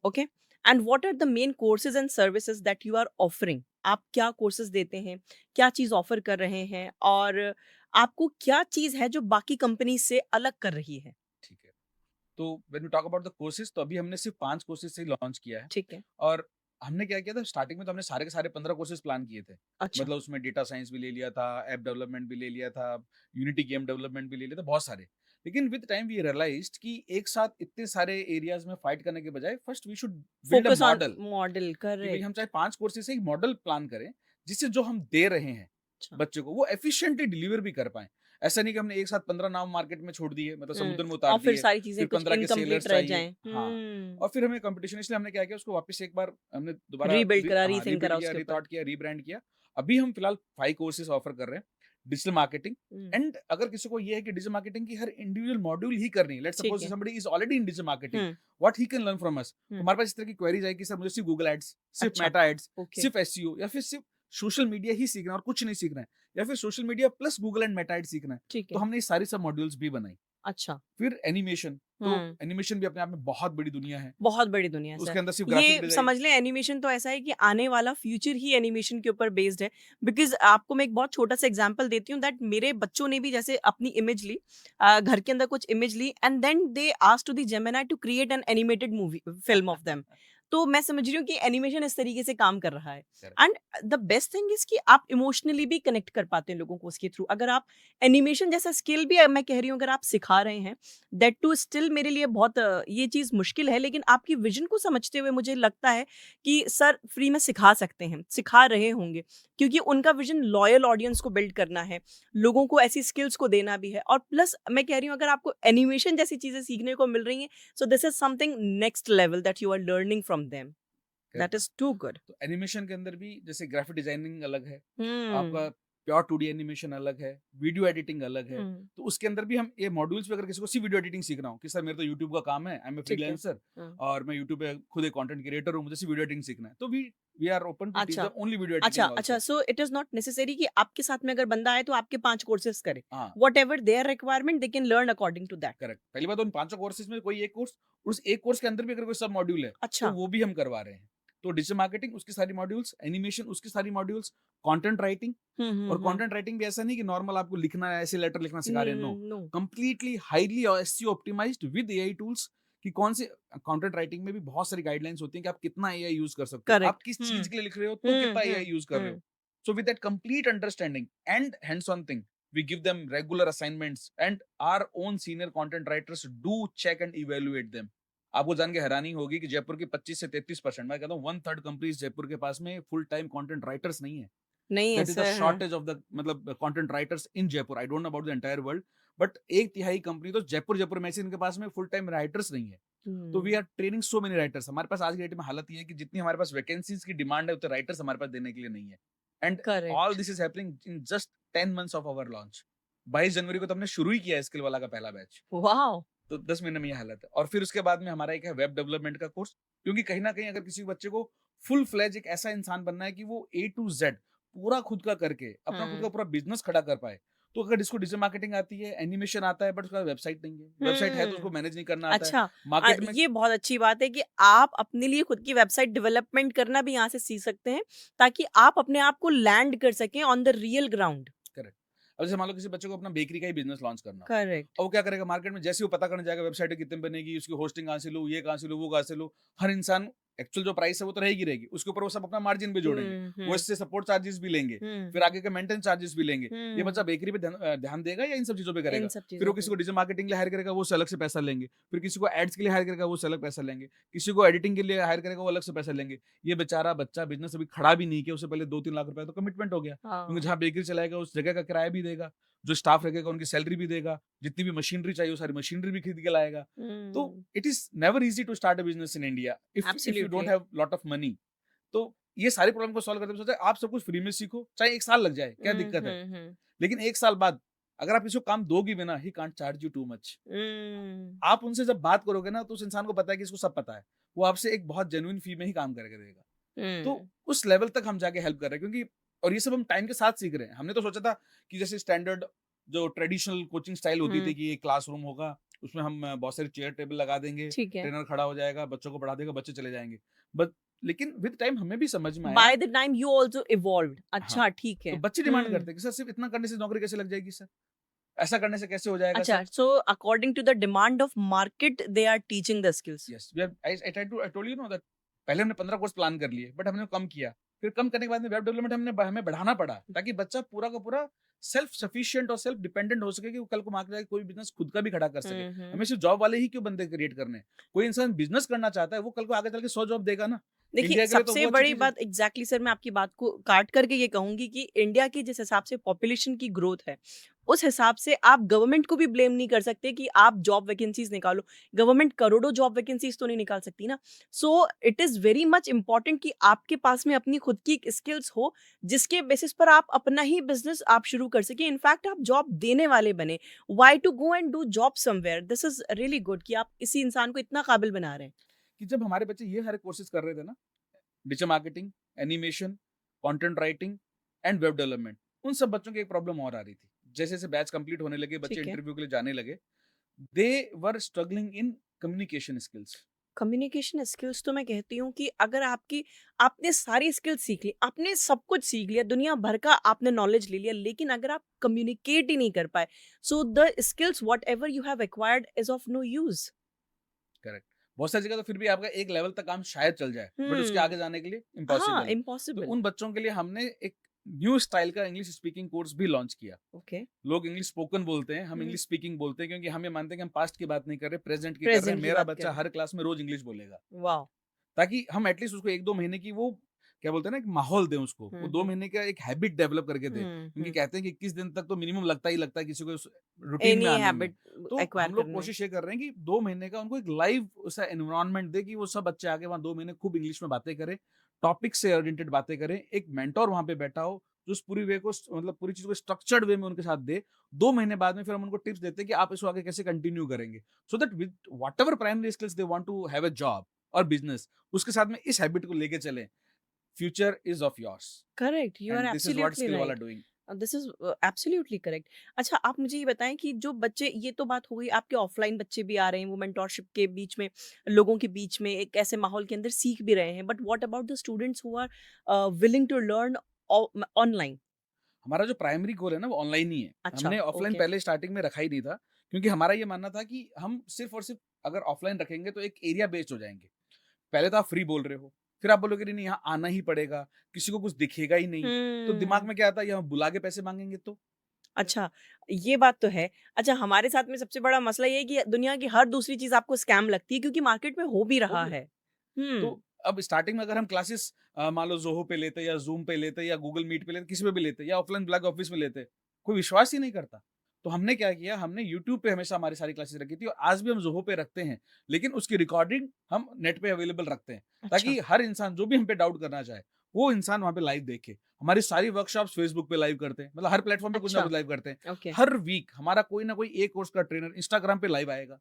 okay, and what are the main courses and services that you are offering? आप क्या कोर्सेज देते हैं, क्या चीज ऑफर कर रहे हैं और आपको क्या चीज है जो बाकी कंपनी से अलग कर रही है? ठीक है। तो when we talk about the courses, तो अभी हमने सिर्फ 5 कोर्सेज से ही लॉन्च किया है। ठीक है। और हमने क्या किया था, स्टार्टिंग में तो हमने सारे के सारे 15 कोर्सेज प्लान किए थे। अच्छा। मतलब उसमें डेटा साइंस भी ले लिया था, ऐप डेवलपमेंट भी ले लिया था, यूनिटी गेम डेवलपमेंट भी ले लिया था, बहुत सारे। लेकिन विद टाइम वी रियलाइज्ड कि एक साथ इतने सारे एरियाज में फाइट करने के बजाय first we should build a focus on model, model, कि भाई हम करेक्ट। चाहे 5 कोर्सेज से एक मॉडल प्लान करें, जिससे जो हम दे रहे हैं अच्छा। बच्चे को वो एफिशिएंटली डिलीवर भी कर पाएँ। ऐसा नहीं कि हमने एक साथ 15 नाम मार्केट में छोड़ दिए, मतलब समुद्र में और उतार फिर दिए, सारी चीजें फिर कुछ 15 के इनकम्प्लीट सेलर्स रह चाहिए। जाएं। हाँ, और फिर हमें कॉम्पिटिशन, इसलिए हमने क्या किया, उसको वापस से एक बार हमने दोबारा रीबिल्ड करा, हाँ, रीथिंक रीबिल्ड करा किया, उसके ऊपर। रीथॉट किया, रीब्रांड किया। अभी हम फिलहाल 5 कोर्सेज ऑफर कर रहे हैं। डिजिटल मार्केटिंग, हम्म, एंड अगर किसी को ये है कि डिजिटल मार्केटिंग की हर इंडिविजुअल मॉड्यूल ही करनी है, लेट्स ठीक सपोज है। Somebody is already in digital marketing, hmm. What he can learn from us. तो हम्म। हमारे पास इस तरह की क्वेरीज आएगी, सर मुझे सिर्फ गूगल एड्स, सिर्फ अच्छा। Meta ads, okay. सिर्फ एसईओ, या फिर सिर्फ सोशल मीडिया ही सीखना है और कुछ नहीं सीखना है, या फिर social media plus Google and Meta ads सीखना है। ठीक तो है। हमने ये सारी सब मॉड्यूल्स भी बनाई। अच्छा। फिर एनिमेशन, तो हम्म। एनिमेशन भी अपने आप में बहुत बड़ी दुनिया है। बहुत बड़ी दुनिया है सर। उसके अंदर सिर्फ ग्राफिक ये डिजाइन। समझ लें एनिमेशन तो ऐसा है कि आने वाला फ्यूचर ही एनिमेशन के ऊपर बेस्ड है। बिकॉज़ आपको मैं एक बहुत छोटा-सा एग्ज़ाम्पल देती हूँ दैट मेरे बच्चों ने भी जैसे अपनी इमेज ली, घर के अंदर कुछ इमेज ली and then they asked to the Gemini to create an animated movie film of them. तो मैं समझ रही हूँ कि एनिमेशन इस तरीके से काम कर रहा है। Correct. And the best thing is कि आप इमोशनली भी कनेक्ट कर पाते हैं लोगों को उसके थ्रू। अगर आप एनिमेशन जैसा स्किल भी मैं कह रही हूँ अगर आप सिखा रहे हैं, दैट टू स्टिल मेरे लिए बहुत ये चीज़ मुश्किल है, लेकिन आपकी विज़न को समझते हुए मुझे लगता है कि सर फ्री में सिखा सकते हैं, सिखा रहे होंगे। क्योंकि उनका विज़न लॉयल ऑडियंस को बिल्ड करना है, लोगों को ऐसी स्किल्स को देना भी है, और प्लस मैं कह रही हूँ अगर आपको एनिमेशन जैसी चीज़ें सीखने को मिल रही हैं, so this is something next level that you are learning from them. That correct. Is too good. तो एनिमेशन के अंदर भी जैसे ग्राफिक डिजाइनिंग अलग है, आपका हुँ, प्योर 2D एनिमेशन अलग है, वीडियो एडिटिंग अलग है। हुँ, तो उसके अंदर भी हम ये मॉड्यूल्स पे अगर किसी को सिर्फ वीडियो एडिटिंग सीखना हो कि सर मेरा तो यूट्यूब का काम है, आई एम ए ठीक है। फ्रीलांसर हाँ। और मैं यूट्यूब पे खुद एक कंटेंट क्रिएटर हूँ, मुझे सिर्फ वीडियो एडिटिंग सीखना है, तो we are open to teach अच्छा, देम ओनली वीडियो अच्छा, एडिटिंग अच्छा, also. So it is not necessary कि आपके साथ में अगर बंदा आए तो आपके 5 कोर्सेज़ करे। हाँ, whatever their requirement they can learn according to that. Correct. पहली बात, उन पांचों कोर्सेज में कोई एक कोर्स, उस एक कोर्स के अंदर भी अगर कोई सब मॉड्यूल है, तो अच्छा। वो भी हम करवा रहे हैं। तो डिजिटल मार्केटिंग उसकी सारी मॉड्यूल्स, एनिमेशन उसकी सारी मॉड्यूल्स, कंटेंट राइटिंग। हुँ, हुँ, और हुँ। कंटेंट राइटिंग भी ऐसा नहीं कि नॉर्मल आपको लिखना है, ऐसे लेटर लिखना सिखा रहे हैं, no. No. Completely highly SEO optimized with AI tools, कि कौन से कंटेंट राइटिंग में भी बहुत सारी गाइडलाइंस होती हैं कि आप कितना एआई यूज कर सकते हो, आप करेक्ट। किस हुँ, चीज के लिए लिख रहे हो, तो हुँ, कितना एआई हुँ, यूज कर रहे हो। Hmm. So with that complete understanding and hands on thing, we give them regular assignments and our own senior content writers do check and evaluate them. आपको जान के हैरानी होगी कि जयपुर की 25 से 33%, मैं कहता हूँ 1/3 कंपनीज जयपुर के पास में फुल टाइम कंटेंट राइटर्स नहीं है। नहीं दैट इज द ऐसा है। शॉर्टेज ऑफ द मतलब content writers in Jaipur, I don't know about the entire world, but एक तिहाई कंपनी तो जयपुर जयपुर में से इनके पास में फुल टाइम राइटर्स नहीं है। तो we um, are training so many writers. हमारे पास आज की डेट में हालत ये है कि जितनी हमारे पास वैकेंसीज की डिमांड है उतने राइटर्स हमारे पास देने के लिए नहीं है। And all correct. This is happening in just 10 months of our launch. 22 जनवरी को तो हमने शुरू ही किया है स्किल वाला का पहला बैच। वॉव! तो 10 महीने में ये हालत है। और फिर उसके बाद में हमारा एक है वेब डेवलपमेंट का कोर्स, क्योंकि कहीं न कहीं अगर किसी बच्चे को फुल फ्लेज एक ऐसा इंसान बनना है कि वो ए टू ज़ेड पूरा खुद का करके अपना खुद का हुँ, पूरा बिज़नेस खड़ा कर पाए। तो अगर जिसको डिजिटल मार्केटिंग आती है, एनिमेशन आता है, बट उसका वेबसाइट नहीं है। वेबसाइट है तो उसको हुँ। मैनेज नहीं करना आता है। अच्छा, मार्केट में ये बहुत अच्छी बात है कि आप अपने लिए खुद की वेबसाइट डेवलपमेंट करना भी यहाँ से सीख सकते हैं, ताकि आप अपने आप को लैंड कर सकें on the real ground. Correct. अब जैसे मान लो किसी बच्चे को अपना बेकरी का ही बिज़नेस लॉन्च करना हो, करेक्ट। और वो क्या करेगा, मार्केट में जैसे ही वो पता करने जाएगा वेबसाइट कितने में बनेगी, उसकी होस्टिंग कहाँ से लूँ, ये कहाँ से लूँ, वो कहाँ से लूँ। हर इंसान एक्चुअल जो प्राइस है वो तो रहेगी रहेगी। उसके ऊपर वो सब अपना मार्जिन भी जोड़ेंगे। हुँ, वो हुँ, इससे सपोर्ट चार्जेस भी लेंगे। हुँ, फिर आगे के मेंटेनेंस चार्जेस भी लेंगे। ये बच्चा हुँ। बेकरी पे ध्यान देगा या इन सब चीज़ों पे इन करेगा? सब फिर वो चीज़ों किसी पे। को डिजिटल मार्केटिंग के लिए हायर करेगा, वो उससे अलग से पैसा लेंगे। फिर किसी को एड्स के लिए हायर करेगा, वो उससे अलग पैसा लेंगे। किसी को एडिटिंग के लिए हायर करेगा, वो अलग से पैसा लेंगे। ये बेचारा बच्चा बिज़नेस अभी खड़ा भी नहीं किया, उससे पहले 2-3 लाख रुपए तो कमिटमेंट हो गया। क्योंकि हाँ। जहाँ बेकरी चलाएगा उस जगह का किराया भी देगा, जो स्टाफ रखेगा उनकी सैलरी भी देगा, जितनी भी मशीनरी चाहिए वो सारी मशीनरी भी खरीद के लाएगा। तो hmm, it is never easy to start a business in India if you don't absolutely. Have lot of money. तो ये सारे प्रॉब्लम को सॉल्व करते हुए सोचा आप सब कुछ फ्री में सीखो, चाहे 1 साल लग जाए, क्या हुँ, दिक्कत है? हुँ, हुँ। लेकिन 1 साल बाद अगर आप किसी को काम दोगे भी ना, he can't charge you too much. Hmm, आप उनसे जब बात करोगे ना, तो उस इंसान को पता है कि इसको सब पता है। वो आपसे एक बहुत जेन्युइन फी में ही काम करके देगा। तो हुँ, उस लेवल तक हम जाके हेल्प कर रहे हैं, क्योंकि और ये सब हम टाइम के साथ सीख रहे हैं। हमने तो सोचा था कि जैसे स्टैंडर्ड जो ट्रेडिशनल कोचिंग स्टाइल होती थी हुँ, कि एक क्लासरूम होगा, उसमें हम बहुत सारी चेयर टेबल लगा देंगे, ठीक है। ट्रेनर खड़ा हो जाएगा, बच्चों को पढ़ा देगा, बच्चे चले जाएँगे। बट लेकिन विद टाइम हमें भी समझ में आया। By the time you also evolved. हाँ, अच्छा, ठीक तो है। बच्चे डिमांड हुँ। करते हैं कि सर सिर्फ इतना करने से नौकरी कैसे लग जाएगी सर? ऐसा करने से कैसे हो जाएगा अच्छा, sir? So according to the demand of market they are teaching the skills. Yes, we have I told you know that पहले हमने 15 कोर्स प्लान कर लिए, बट हमने कम किया। फिर कम करने के बाद में वेब डेवलपमेंट हमें बढ़ाना पड़ा, ताकि बच्चा पूरा का पूरा सेल्फ सफिशिएंट और सेल्फ डिपेंडेंट हो सके कि वो कल को आगे जाके कोई बिज़नेस खुद का भी खड़ा कर सके। हुँ, हुँ। हमें सिर्फ जॉब वाले ही क्यों बंदे क्रिएट करने हैं? कोई इंसान बिज़नेस करना चाहता है, वो कल को आगे चल के 100 जॉब देगा ना। देखिए, इंडिया के लिए तो सबसे वो अच्छी बड़ी चीज़ है। बात एग्ज़ैक्टली सर मैं आपकी बात को काट करके ये कहूँगी कि इंडिया की जिस हिसाब से पॉपुलेशन की ग्रोथ है, उस हिसाब से आप गवर्नमेंट को भी ब्लेम नहीं कर सकते कि आप जॉब वैकेंसीज़ निकालो। गवर्नमेंट करोड़ों जॉब वैकेंसीज़ तो नहीं निकाल सकती ना। सो it is very much important कि आपके पास में अपनी खुद की एक स्किल्स हो, जिसके बेसिस पर आप अपना ही बिज़नेस आप शुरू कर सकें। इनफैक्ट आप जॉब देने वाले बने। Why to go and do job somewhere? This is really good कि आप किसी इंसान को इतना काबिल बना रहे हैं। कि जब हमारे बच्चे ये सारे कोर्सेज़ कर रहे थे ना, digital marketing, animation, content writing and web development, उन सब बच्चों की एक प्रॉब्लम और आ रही थी। जैसे-जैसे बैच कंप्लीट होने लगे, बच्चे ठीक है। इंटरव्यू के लिए जाने लगे, they were struggling in communication skills. Communication skills तो मैं कहती हूँ कि अगर आपकी आपने सारी स्किल्स सीख ली, आपने सब कुछ सीख लिया, दुनिया भर का आपने नॉलेज ले लिया, लेकिन अगर आप कम्युनिकेट ही नहीं कर पाए, so the skills whatever you have acquired is of no use. Correct. बहुत सारी जगह तो फिर भी आपका एक लेवल तक काम शायद चल जाए, बट उसके हुँ। आगे जाने के लिए हाँ, इम्पॉसिबल है। तो इम्पॉसिबल। उन बच्चों के लिए हमने एक न्यू स्टाइल का इंग्लिश स्पीकिंग कोर्स भी लॉन्च किया। ओके। लोग इंग्लिश स्पोकन बोलते हैं, हम हुँ। इंग्लिश स्पीकिंग बोलते हैं, क्योंकि हम ये मानते हैं कि हम पास्ट की बात नहीं कर रहे, प्रेज़ेंट की कर रहे हैं। प्रेज़ेंट की मेरा बात कर बच्चा रहे हर क्लास में रोज़ इंग्लिश बोलेगा। हैं। वॉव! ताकि हम एटलीस्ट उसको 1-2 महीने की वो क्या बोलते हैं ना, एक माहौल दें उसको। वो हुँ, 2 हुँ। महीने का एक हैबिट डेवलप करके दें। हुँ, क्योंकि हुँ। कहते हैं कि 21 दिन तक तो मिनिमम लगता ही लगता है किसी को उस रूटीन में एनी आने में। हैबिट तो एक्वायर हम लोग करने। कोशिश ये कर रहे हैं कि 2 महीने का उनको एक लाइव ऐसा एनवायरनमेंट दें कि वो सब बच्चे आके वहाँ 2 महीने खूब इंग्लिश में बातें करें, टॉपिक से ओरिएंटेड बातें करें। एक मेंटर वहाँ पे बैठा हो, जो उस पूरी वे को मतलब पूरी चीज़ को स्ट्रक्चर्ड वे में उनके साथ दे। 2 महीने बाद में फिर हम उनको टिप्स देते हैं कि आप इसको आगे कैसे कंटिन्यू करेंगे। So that with whatever primary skills they want to have a job और बिज़नेस, उसके साथ में इस हैबिट को लेके चलें। Future is of yours correct, you are and this is what absolutely skill wala right. Doing. This is absolutely correct. अच्छा, आप मुझे ये बताएं कि जो बच्चे, ये तो बात हो गई आपके ऑफलाइन बच्चे भी आ रहे हैं, वो मेंटोरशिप के बीच में, लोगों के बीच में एक ऐसे माहौल के अंदर सीख भी रहे हैं, but what about the students who are willing to learn online? हमारा जो प्राइमरी गोल है ना, वो ऑनलाइन ही है। अच्छा, हमने ऑफलाइन ओके। पहले स्टार्टिंग में रखा ही नहीं था, क्योंकि हमारा ये मानना था कि हम सिर्फ़ और सिर्फ़ अगर ऑफलाइन रखेंगे तो एक एरिया बेस्ड हो जाएँगे। पहले तो आप फ्री बोल रहे हो, फिर आप बोलोगे नहीं, यहाँ आना ही पड़ेगा, किसी को कुछ दिखेगा ही नहीं। तो दिमाग हम्म। में क्या आता है, यहाँ बुला के पैसे माँगेंगे तो? अच्छा, ये बात तो है। अच्छा, हमारे साथ में सबसे बड़ा मसला ये है कि दुनिया की हर दूसरी चीज़ आपको स्कैम लगती है, क्योंकि मार्केट में हो भी हो रहा भी रहा है। है। हुँ। तो अब स्टार्टिंग में अगर हम क्लासेस मान लो ज़ोहो पे लेते या ज़ूम पे लेते या गूगल मीट पे लेते, किसी पे भी लेते या ऑफलाइन ब्लैक ऑफिस में लेते, कोई विश्वास ही नहीं करता। तो हमने क्या किया, हमने यूट्यूब पे हमेशा हमारी सारी क्लासेस रखी थी और आज भी हम ज़ोहो पे रखते हैं, लेकिन उसकी रिकॉर्डिंग हम नेट पे अवेलेबल रखते हैं, अच्छा, ताकि हर इंसान जो भी हम पे डाउट करना चाहे, वो इंसान वहाँ पे लाइव देखे। हमारी सारी वर्कशॉप्स फेसबुक पे लाइव करते हैं, मतलब हर प्लेटफ़ॉर्म पे कुछ ना अच्छा, कुछ लाइव करते हैं। ओके, हर वीक हमारा कोई ना कोई एक कोर्स का ट्रेनर इंस्टाग्राम पे लाइव आएगा।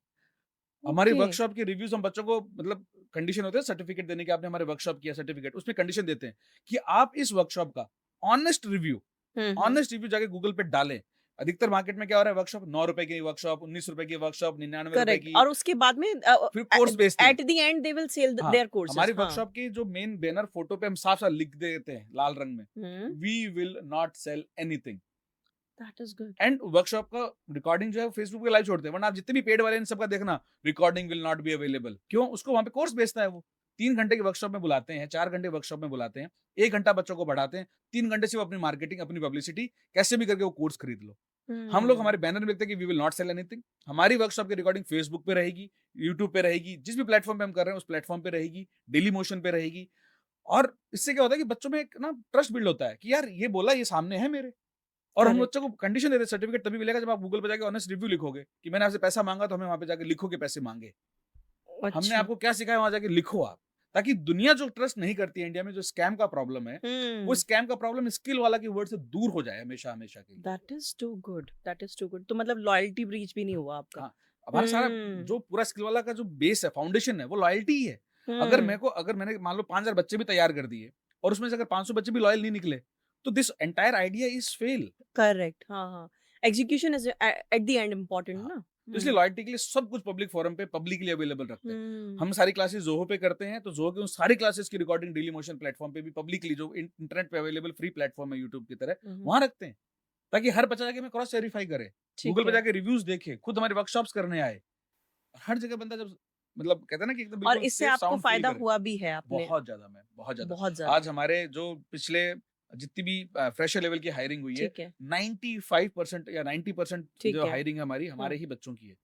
हमारी ओके। वर्कशॉप के रिव्यूज़ हम बच्चों को मतलब कंडीशन होते हैं सर्टिफिकेट देने के, आपने हमारे वर्कशॉप किया सर्टिफिकेट, उसमें कंडीशन देते हैं कि आप इस वर्कशॉप का ऑनेस्ट रिव्यू हुँ, हुँ। ऑनेस्ट रिव्यू जाके गूगल पे डालें। अधिकतर मार्केट में क्या हो रहा है, वर्कशॉप ₹9 की वर्कशॉप, ₹19 की वर्कशॉप, ₹99 करेक्ट, की, और उसके बाद में फिर कोर्स बेचते हैं। At the end they will sell हाँ, देयर हमारी कोर्सेज़। हाँ। वर्कशॉप की जो मेन बैनर फोटो पे हम साफ-साफ लिख देते हैं लाल रंग में, hmm, we will not sell anything. That is good. And workshop का रिकॉर्डिंग जो है फेसबुक पे लाइव छोड़ते हैं, वरना आप जितने भी पेड वाले हैं इन सबका देखना, recording will not be available. क्यों? उसको वहाँ पे कोर्स बेचता है वो। 3 घंटे की वर्कशॉप में बुलाते हैं, 4 घंटे वर्कशॉप में बुलाते हैं, 1 घंटा बच्चों को पढ़ाते हैं, 3 घंटे सिर्फ अपनी मार्केटिंग, अपनी पब्लिसिटी, कैसे भी करके वो कोर्स खरीद लो। हम लोग हमारे हुँ, बैनर में लिखते हैं कि we will not sell anything. हमारी वर्कशॉप की रिकॉर्डिंग फेसबुक पे रहेगी, यूट्यूब पे रहेगी, जिस भी प्लेटफ़ॉर्म पे हम कर रहे हैं उस प्लेटफ़ॉर्म पे रहेगी, डेली मोशन पे रहेगी। और इससे क्या होता है कि बच्चों में एक ना ट्रस्ट बिल्ड होता है कि यार ये बोला, ये सामने है मेरे। और हम बच्चों को करेक्ट। कंडीशन देते हैं, सर्टिफिकेट तभी मिलेगा जब आप गूगल पे जाके ऑनेस्ट रिव्यू लिखोगे कि मैंने आपसे पैसा माँगा तो हमें वहाँ पे जाके लिखो कि पैसे माँगे। हमने अच्छा। आपको क्या सिखाया, वहाँ जाके लिखो आप। ताकि दुनिया जो ट्रस्ट नहीं करती है इंडिया में, जो स्कैम का प्रॉब्लम है, वो हुँ, स्कैम का प्रॉब्लम स्किल वाला की वर्ड से दूर हो जाए हमेशा-हमेशा के लिए। That is too good, that is too good. तो मतलब लॉयल्टी ब्रीच भी नहीं हुआ आपका। हाँ, हमारा सारा हुँ, जो पूरा स्किल वाला का जो बेस है, फाउंडेशन है, वो लॉयल्टी ही है। हुँ, अगर मैंने मान लो 5000 बच्चे भी तैयार कर दिए और उसमें से अगर 500 बच्चे भी लॉयल नहीं निकले, तो this entire idea is fail. Correct. हाँ, हाँ। Execution is eight the and important हाँ, ना? तो इसलिए हुँ, लॉयल्टी के लिए सब कुछ पब्लिक फोरम पे पब्लिकली अवेलेबल रखते हैं। हुँ, हम सारी क्लासेस ज़ोहो पे करते हैं, तो ज़ोहो की उन सारी क्लासेस की रिकॉर्डिंग डेली मोशन प्लेटफ़ॉर्म पे भी पब्लिकली, जो इंटरनेट पे अवेलेबल फ्री प्लेटफ़ॉर्म है यूट्यूब की तरह, हुँ, हुँ, वहाँ रखते हैं। ताकि हर बच्चा जाके हमें क्रॉस वेरीफाई करे। गूगल ठीक पे है। जाके रिव्यूज़ देखे, खुद हमारी वर्कशॉप्स करने आए। हर जगह बंदा जब मतलब कहते हैं ना कि एकदम और बिल्कुल इससे सेफ आपको साउंड फ़ील फ़ायदा करे। हुआ भी है, आपने बहुत ज़्यादा मैम, बहुत ज़्यादा। बहुत ज़्यादा। आज हमारे जो पिछले जितनी भी फ्रेशर लेवल की हायरिंग हुई है, ठीक है, 95% या 90% ठीक जो है। हायरिंग है हमारी, हुँ, हमारे ही बच्चों की है।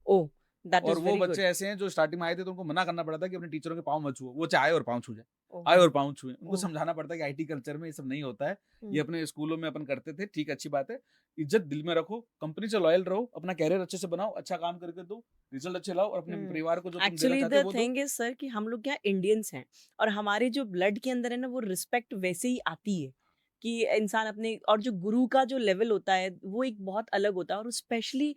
ओह! दैट और इज़ वो वेरी बच्चे गुड। ऐसे हैं जो स्टार्टिंग में आए थे तो उनको मना करना पड़ा था कि अपने टीचरों के पाँव मत छुओ। वो चाहे आए और पाँव छू जाए। आए ओह! और पाँव छुएँ। उनको ओह! समझाना पड़ता है कि आईटी कल्चर में ये सब नहीं होता है। ये हुँ, अपने स्कूलों में अपन करते थे, ठीक है, अच्छी बात है। इज़्ज़त दिल में रखो, कंपनी से लॉयल रहो, अपना करियर अच्छे से बनाओ, अच्छा काम करके दो, रिज़ल्ट अच्छे लाओ और अपने हुँ। परिवार को जो तुम देना एक्चुअली चाहते द हो वो दो। थिंग इज़ सर कि हम लोग क्या इंडियंस हैं, और हमारे जो ब्लड के अंदर है ना, वो रिस्पेक्ट वैसे ही आती है कि इंसान अपने, और जो गुरु का जो लेवल होता है वो एक बहुत अलग होता है, और specially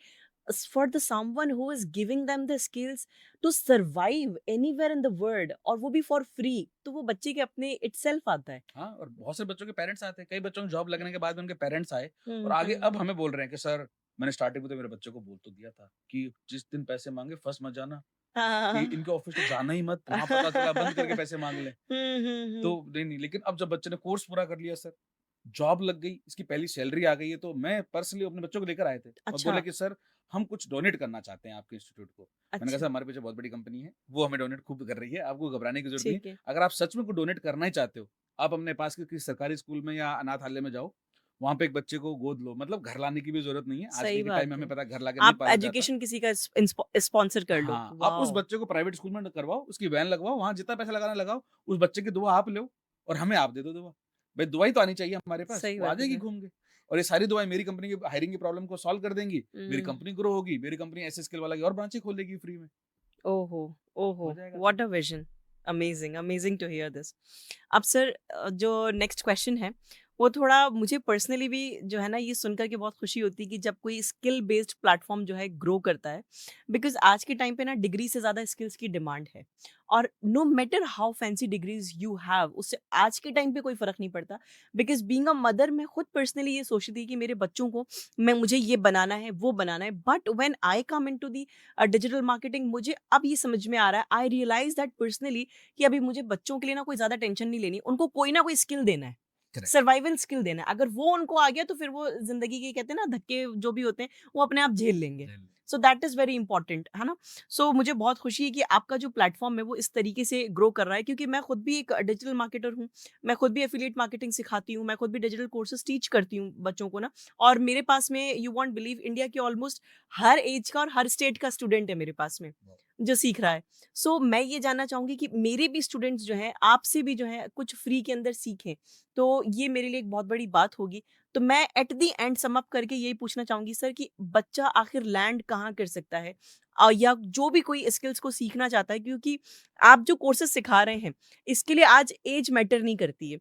for the someone who is giving them the skills to survive anywhere in the world, और वो भी फॉर फ्री, तो वो बच्चे के अपने इटसेल्फ आता है। हाँ, और बहुत से बच्चों के पेरेंट्स आते हैं। कई बच्चों को जॉब लगने के बाद में उनके पेरेंट्स आए और हुँ, आगे हुँ, अब हुँ। हमें बोल रहे हैं कि सर, मैंने स्टार्टिंग में तो मेरे बच्चे को बोल तो दिया था कि जिस दिन पैसे माँगे फँस मत जाना, कि हाँ। इनके ऑफिस तो जाना ही मत, वहाँ पता चला बंद करके पैसे माँग लें। हुँ, हुँ, तो हुँ। नहीं, नहीं, लेकिन अब जब बच्चे ने कोर्स पूरा कर लिया सर, जॉब लग गई, इसकी पहली सैलरी आ गई है, तो मैं पर्सनली अपने बच्चों को लेकर आए थे और अच्छा, बोले कि सर हम कुछ डोनेट करना चाहते हैं आपके इंस्टीट्यूट को। मैंने कहा सर अच्छा, हमारे पीछे बहुत बड़ी कंपनी है, वो हमें डोनेट खूब कर रही है, आपको घबराने की ज़रूरत नहीं ठीक है। है। अगर आप सच में कुछ डोनेट करना ही चाहते हो, आप अपने पास के किसी सरकारी स्कूल में या अनाथालय में जाओ, वहाँ पे एक बच्चे को गोद लो। मतलब घर लाने की भी ज़रूरत नहीं है, सही आजकल के टाइम में बात हमें है। पता है घर लाके नहीं आप पाला जाता। एजुकेशन किसी का स्पॉन्सर कर लो। हाँ, आप उस वॉव! बच्चे को प्राइवेट स्कूल में करवाओ, उसकी वैन लगवाओ, वहाँ जितना पैसा लगाना लगाओ, उस बच्चे की दुआ आप लो और हमें आप दे दो दुआ। भई दुआ ही तो आनी चाहिए हमारे पास, सही वो आ बात है जाएगी सर। घूम के और ये सारी दुआएँ मेरी कंपनी की हायरिंग की प्रॉब्लम को सॉल्व कर देंगी, मेरी हुँ। कंपनी ग्रो होगी, मेरी कंपनी ऐसे स्किल वाला की और ब्रांचें खोल देगी फ्री में, ओहो! ओहो! हो जाएगा काम। What a vision! Amazing, amazing to hear this. अब सर जो नेक्स्ट क्वेश्चन है, वो थोड़ा मुझे पर्सनली भी जो है ना ये सुनकर के बहुत खुशी होती है कि जब कोई स्किल बेस्ड प्लेटफ़ॉर्म जो है ग्रो करता है। बिकॉज़ आज के टाइम पे ना डिग्री से ज़्यादा स्किल्स की डिमांड है। और no matter how fancy degrees you have, उससे आज के टाइम पे कोई फ़र्क नहीं पड़ता। बिकॉज़ बीइंग अ मदर मैं खुद पर्सनली ये सोचती थी कि मेरे बच्चों को मुझे ये बनाना है, वो बनाना है। But when I come into the digital marketing, मुझे अब ये समझ में आ रहा है, आई रियलाइज दैट पर्सनली कि अभी मुझे बच्चों के लिए ना कोई ज़्यादा टेंशन नहीं लेनी, उनको कोई ना कोई स्किल देना है, करेक्ट, सर्वाइवल स्किल देना है। अगर वो उनको आ गया तो फिर वो ज़िंदगी के कहते हैं ना धक्के जो भी होते हैं, वो अपने आप झेल लेंगे। झेल so that is very important, है ना? सो मुझे बहुत खुशी है कि आपका जो प्लेटफ़ॉर्म है वो इस तरीके से ग्रो कर रहा है, क्योंकि मैं खुद भी एक डिजिटल मार्केटर हूँ। मैं खुद भी एफिलिएट मार्केटिंग सिखाती हूँ, मैं खुद भी डिजिटल कोर्सेज़ टीच करती हूँ बच्चों को ना। और मेरे पास में यू वोंट बिलीव इंडिया के ऑलमोस्ट हर ऐज का और हर स्टेट का स्टूडेंट है मेरे पास में, वाह! जो सीख रहा है। सो मैं ये जानना चाहूँगी कि मेरे भी स्टूडेंट्स जो हैं, आपसे भी जो है कुछ फ्री के अंदर सीखें, तो ये मेरे लिए एक बहुत बड़ी बात होगी। तो मैं eight the and sum up करके यही पूछना चाहूँगी सर कि बच्चा आखिर लैंड कहाँ कर सकता है? या जो भी कोई स्किल्स को सीखना चाहता है, क्योंकि आप जो कोर्सेज़ सिखा रहे हैं, इसके लिए आज ऐज मैटर नहीं करती है।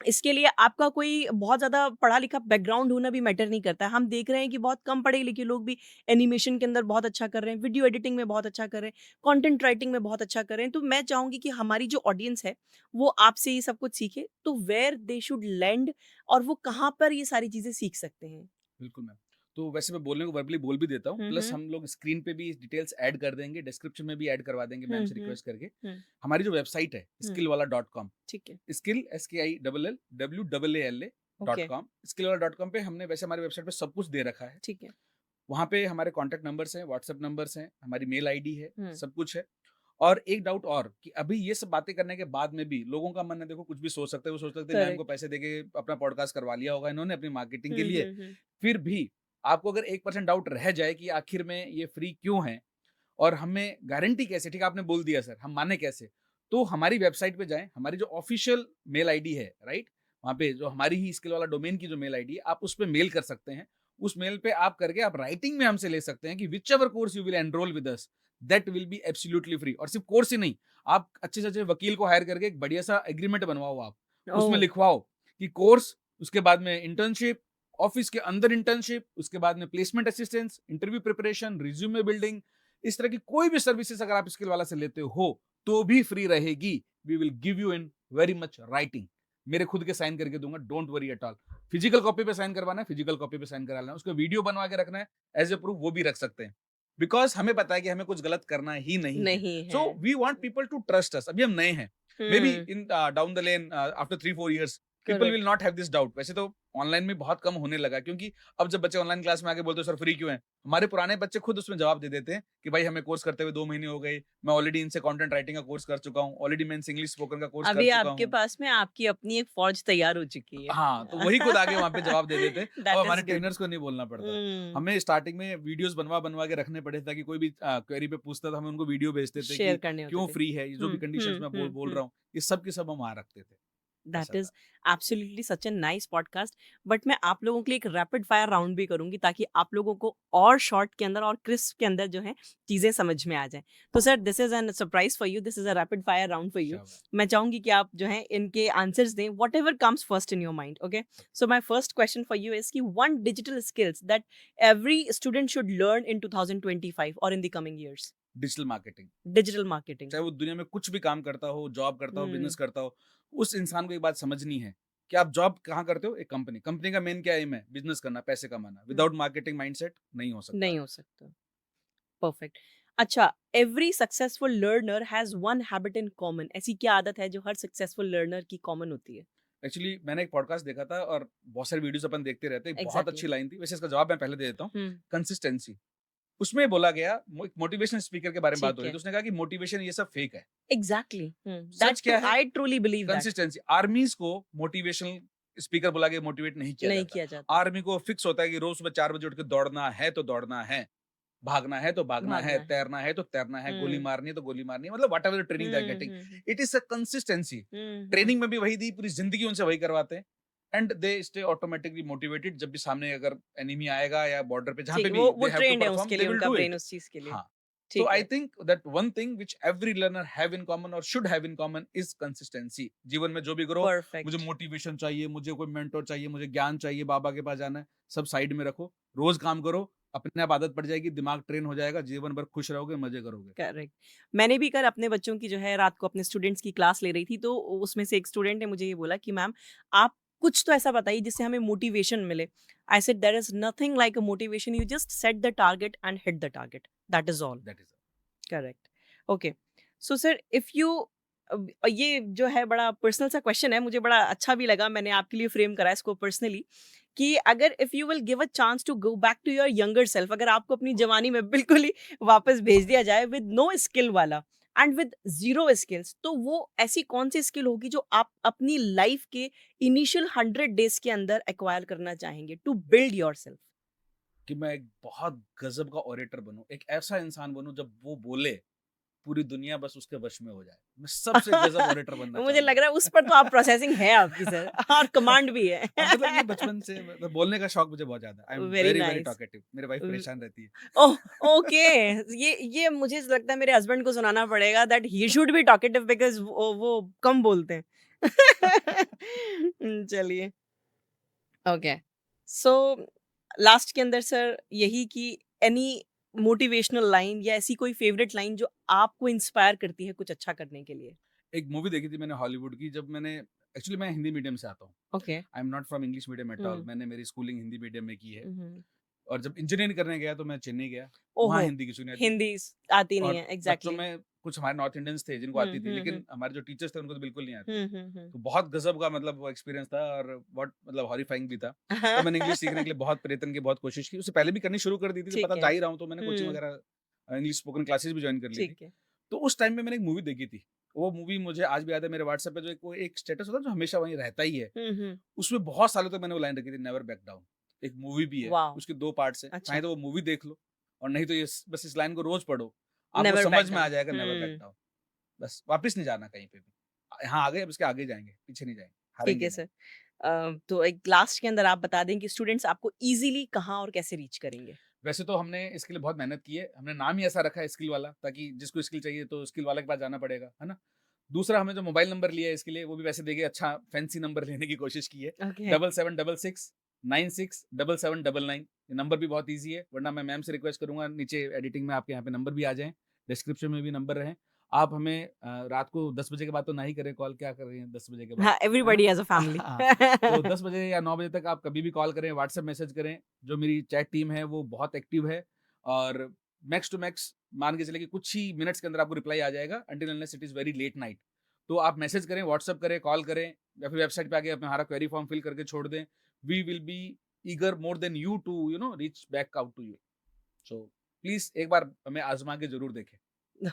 इसके लिए आपका कोई बहुत ज़्यादा पढ़ा-लिखा बैकग्राउंड होना भी मैटर नहीं करता है। हम देख रहे हैं कि बहुत कम पढ़े-लिखे लोग भी एनिमेशन के अंदर बहुत अच्छा कर रहे हैं, वीडियो एडिटिंग में बहुत अच्छा कर रहे हैं, कंटेंट राइटिंग में बहुत अच्छा कर रहे हैं। तो मैं चाहूँगी कि हमारी जो ऑडियंस है, वो आपसे ये सब कुछ सीखे। तो वेयर दे शुड लैंड, और वो कहाँ पर ये सारी चीज़ें सीख सकते हैं? बिल्कुल मैम। तो वैसे मैं बोलने को वर्बली बोल भी देता हूँ, हुँ, प्लस हुँ। हम लोग स्क्रीन पे भी डिटेल्स ऐड कर देंगे, डिस्क्रिप्शन में भी ऐड करवा देंगे मैम हुँ, से हुँ। रिक्वेस्ट करके। हुँ, हमारी जो वेबसाइट है हुँ। skillwala.com, ठीक है। Skill SKILLWAALA dot okay, com, skillwala.com पे हमने वैसे हमारी वेबसाइट पे सब कुछ दे रखा है। ठीक है। वहाँ पे हमारे कॉन्टैक्ट नंबर्स हैं, व्हाट्सएप नंबर्स हैं, हमारी मेल आईडी है, हुँ। सब कुछ है। और एक डाउट और कि अभी ये सब बातें करने के बाद में भी लोगों का मन है, देखो कुछ भी सोच सकते हैं, वो सोच सकते हैं मैम को करेक्ट। पैसे देके अपना पॉडकास्ट करवा लिया होगा इन्होंने अपनी मार्केटिंग के हुँ, लिए। हुँ, हुँ। फिर भी आपको अगर 1% डाउट रह जाए कि आखिर में ये फ्री क्यों है और हमें गारंटी कैसे, ठीक है आपने बोल दिया सर, हम माने कैसे? तो हमारी वेबसाइट पे जाएँ, हमारी जो ऑफ़िशियल मेल आईडी है, राइट? वहाँ पे जो हमारी ही स्किल वाला डोमेन की जो मेल आईडी है, आप उस पे मेल कर सकते हैं। उस मेल पे आप करके आप राइटिंग में हमसे ले सकते हैं कि whichever course you will enrol with us, that will be absolutely free. और सिर्फ़ कोर्स ही नहीं, आप अच्छे से अच्छे वकील को हायर करके एक बढ़िया सा एग्रीमेंट बनवाओ आप। उसमें ओह! लिखवाओ कि कोर्स, उसके बाद में इंटर्नशिप, ऑफ़िस के अंदर इंटर्नशिप, उसके बाद में placement assistance, interview preparation, resume building, इस तरह की कोई भी सर्विसेज़ अगर आप स्किल वाला से लेते हो, तो भी फ्री रहेगी। We will give you in very much writing. मेरे खुद के साइन करके दूँगा, don't worry at all. Physical copy पे साइन करवाना है, फिजिकल कॉपी पे साइन करा लेना। उसको वीडियो बनवा के रखना है, एज़ अ प्रूफ वो भी रख सकते हैं। बिकॉज़ हमें पता है कि हमें कुछ गलत करना ही नहीं है। नहीं है। So we want people to trust us. अभी हम नए हैं। Maybe um, in down the lane after 3-4 years people will correct. Not have this doubt. वैसे तो ऑनलाइन में बहुत कम होने लगा, क्योंकि अब जब बच्चे ऑनलाइन क्लास में आके बोलते हैं सर फ्री क्यों है? हमारे पुराने बच्चे खुद उसमें जवाब दे देते हैं कि भाई हमें कोर्स करते हुए 2 महीने हो गए, मैं ऑलरेडी इनसे कंटेंट राइटिंग का कोर्स कर चुका हूँ, ऑलरेडी मैं इनसे इंग्लिश स्पोकन का कोर्स कर अभी चुका आपके हूँ। पास में आपकी अपनी एक फ़ौज तैयार हो चुकी है। हाँ, तो वही खुद आके वहाँ पे जवाब दे देते हैं। अब दैट हमारे इज़ गुड। ट्रेनर्स को नहीं बोलना पड़ता। हुँ, हमें स्टार्टिंग में वीडियोज़ बनवा-बनवा के रखने पड़े ताकि कोई भी क्वेरी पे पूछता था, हम उनको वीडियो भेजते थे शेयर कि करने होते क्यों थे। फ्री है, ये जो हुँ, भी कंडीशंस हुँ, मैं हुँ, बोल हुँ। रहा हूँ, ये सब के सब हम वहाँ रखते थे। दैट ऐसा इज़ था। Absolutely such a nice podcast. But मैं आप लोगों के लिए एक रैपिड फायर राउंड भी करूँगी, ताकि आप लोगों को और शॉर्ट के अंदर और क्रिस्प के अंदर जो है चीज़ें समझ में आ जाएँ। तो sir this is an surprise for you, this is a rapid fire round for you. शाबाश! मैं चाहूँगी कि आप जो है इनके आंसर्स दें, whatever comes first in your mind, okay? So my first question for you is कि one digital skills that every student should learn in 2025 और in the coming years? Digital marketing. Digital marketing. चाहे वो दुनिया में कुछ भी काम करता हो, जॉब करता हो, हुँ, बिज़नेस करता हो, उस इंसान को एक बात समझनी है कि आप जॉब कहाँ करते हो? एक कंपनी। कंपनी का मेन क्या एम है? बिज़नेस करना, पैसे कमाना। हुँ, विदाउट मार्केटिंग माइंडसेट नहीं हो सकता नहीं हो आगे। सकता। परफेक्ट। अच्छा, every successful learner has one habit in common, ऐसी क्या आदत है जो हर सक्सेसफुल लर्नर की कॉमन होती है? एक्चुअली मैंने एक पॉडकास्ट देखा था और बहुत सारी वीडियोस अपन देखते रहते हैं, एक बहुत एग्जैक्टली। अच्छी लाइन थी, वैसे इसका जवाब मैं पहले दे देता हूँ। हम्म। कंसिस्टेंसी। उसमें बोला गया, एक मोटिवेशनल स्पीकर के बारे में बात ठीक हो रही है। थी, उसने कहा कि मोटिवेशन ये सब फेक है। एग्जैक्टली। दैट सच टू क्या है? I truly believe that. Consistency. आर्मीज को मोटिवेशनल स्पीकर बुला के मोटिवेट नहीं किया नहीं जाता। किया जाता। आर्मी को फिक्स होता है कि रोज सुबह 4 बजे उठ के दौड़ना है तो दौड़ना है, भागना है तो भागना है, भागना है। तैरना है तो तैरना है, गोली हम्म। मारनी है तो गोली मारनी है, मतलब whatever training they are getting, hmm. It is a consistency. Hmm. Training में भी वही दी, पूरी जिंदगी उनसे वही करवाते हैं, and they stay automatically motivated. जब भी सामने अगर एनिमी आएगा या बॉर्डर पे जहाँ ठीक पे है, भी वो दे हैव टू ट्रेंड है परफॉर्म, उसके दे लिए, विल उनका डू ब्रेन इट। उस चीज के लिए। हाँ। So ठीक I है। think that one thing which every learner have in common or should have in common is consistency. जीवन में जो भी करो, मुझे परफेक्ट। मोटिवेशन चाहिए, मुझे कोई मेंटोर चाहिए, मुझे ज्ञान चाहिए, बाबा के पास जाना है, सब साइड में रखो, रोज काम करो, अपने आप आदत पड़ जाएगी, दिमाग ट्रेन हो जाएगा, जीवन भर खुश रहोगे, मजे करोगे। करेक्ट। मैंने भी कल अपने बच्चों की जो है रात को अपने स्टूडेंट्स की क्लास ले रही थी, तो उसमें से एक स्टूडेंट ने मुझे ये बोला कि मैम, आप कुछ तो ऐसा बताइए जिससे हमें मोटिवेशन मिले। I said there is nothing like a motivation, you just set the target and hit the target, that is all. That is correct. Okay. So sir, if you, ये जो है बड़ा पर्सनल सा क्वेश्चन है, मुझे बड़ा अच्छा भी लगा, मैंने आपके लिए फ्रेम करा इसको पर्सनली, कि अगर if you will give a chance to go back to your younger self, अगर आपको अपनी जवानी में बिल्कुल ही वापस भेज दिया जाए with no skill wala and with zero skills, तो वो ऐसी कौन सी स्किल होगी जो आप अपनी लाइफ के इनिशियल 100 डेज के अंदर एक्वायर करना चाहेंगे टू बिल्ड योर सेल्फ? कि मैं एक बहुत गजब का ओरेटर बनूं, एक ऐसा इंसान बनूं जब वो बोले पूरी दुनिया बस उसके वश में हो जाए। मैं सबसे गजब ओरेटर बनना मुझे लग चाहूंगा। रहा है उस पर तो आप प्रोसेसिंग है आपकी सर, और कमांड भी है। मतलब ये बचपन से, मतलब बोलने का शौक मुझे बहुत ज्यादा है। I am very very very nice. Talkative, मेरी वाइफ परेशान रहती है। ओह, ओके। ये मुझे लगता है मेरे हस्बैंड को सुनाना पड़ेगा that he should be talkative, because वो कम बोलते हैं। चलिए। ओके। सो लास्ट के अंदर सर यही कि एनी मोटिवेशनल लाइन या ऐसी कोई फेवरेट लाइन जो आपको इंस्पायर करती है कुछ अच्छा करने के लिए? एक मूवी देखी थी मैंने हॉलीवुड की, जब मैंने, एक्चुअली मैं हिंदी मीडियम से आता हूँ। Okay. I am not from English medium at all. Hmm. मैंने मेरी स्कूलिंग हिंदी मीडियम में की है। हुँ। और जब इंजीनियरिंग करने गया तो मैं चेन्नई गया। वहाँ ओहो! हिंदी की सुनी थी। हिंदी आती नहीं और है, बच्चों एग्ज़ैक्टली। में कुछ हमारे नॉर्थ इंडियंस थे जिनको हुँ, आती थी, हुँ, लेकिन हुँ। हमारे जो टीचर्स थे उनको तो बिल्कुल नहीं आती। हुँ। तो बहुत गजब का मतलब वो एक्सपीरियंस था, और बहुत मतलब हॉरिफाइंग भी था। तो मैंने इंग्लिश सीखने के लिए बहुत प्रयत्न की, बहुत कोशिश की। उससे पहले भी करनी शुरू कर दी थी, तो पता ठीक है। जा ही रहा हूँ, तो मैंने कोचिंग हुँ, वगैरह इंग्लिश स्पोकन क्लासेस भी जॉइन कर ली थी। ठीक है। तो उस टाइम में मैंने एक मूवी देखी थी। वो मूवी मुझे आज भी याद है, मेरे व्हाट्सएप पे जो एक वो एक स्टेटस होता है जो हमेशा वहीं रहता ही है। हुँ। उसमें बहुत सालों तक मैंने वो लाइन रखी थी, नेवर बैक डाउन। एक मूवी भी है, वॉव! उसके 2 पार्ट्स हैं। चाहे अच्छा, तो वो मूवी देख लो, और नहीं तो ये बस इस लाइन को रोज पढ़ो। आपको नेवर बैक समझ में आ डाउन। जाएगा, नेवर बैक हुँ, डाउन। बस वापस नहीं जाना कहीं पे भी। यहाँ आ गए, अब इसके आगे जाएँगे, पीछे नहीं जाएँगे, ठीक हारेंगे है नहीं। सर। तो एक लास्ट के अंदर आप बता दें कि स्टूडेंट्स आपको ईज़िली कहाँ और कैसे रीच करेंगे? वैसे तो हमने इसके लिए बहुत मेहनत की है। हमने नाम ही ऐसा रखा है स्किल वाला, ताकि जिसको स्किल चाहिए तो स्किल वाले के पास जाना पड़ेगा, है ना? दूसरा, हमने जो मोबाइल नंबर लिया है इसके लिए, वो भी वैसे देखिए अच्छा फैंसी नंबर लेने की कोशिश की है। ओके। 7766 967799। ये नंबर भी बहुत ईज़ी है, वरना मैं मैम से रिक्वेस्ट करूँगा नीचे एडिटिंग में आपके यहाँ पे नंबर भी आ जाएँ, डिस्क्रिप्शन में भी नंबर रहें। आप हमें रात को 10 बजे के बाद तो ना ही करें कॉल, क्या कर रही हैं 10 बजे के बाद, हाँ, है ना? Everybody has a family. हाँ, तो 10 बजे या 9 बजे तक आप कभी भी कॉल करें, व्हाट्सएप मैसेज करें। जो मेरी चैट टीम है वो बहुत एक्टिव है, और मैक्स टू मैक्स मान के चलिए कि कुछ ही मिनट्स के अंदर आपको रिप्लाई आ जाएगा, until unless it is very late night. तो आप मैसेज करें, व्हाट्सएप करें, कॉल करें, या फिर वेबसाइट पे आके अपना हमारा क्वेरी फॉर्म फिल करके छोड़ दें। We will be eager more than you to reach back out to you. So please एक बार हमें आज़मा के ज़रूर देखें।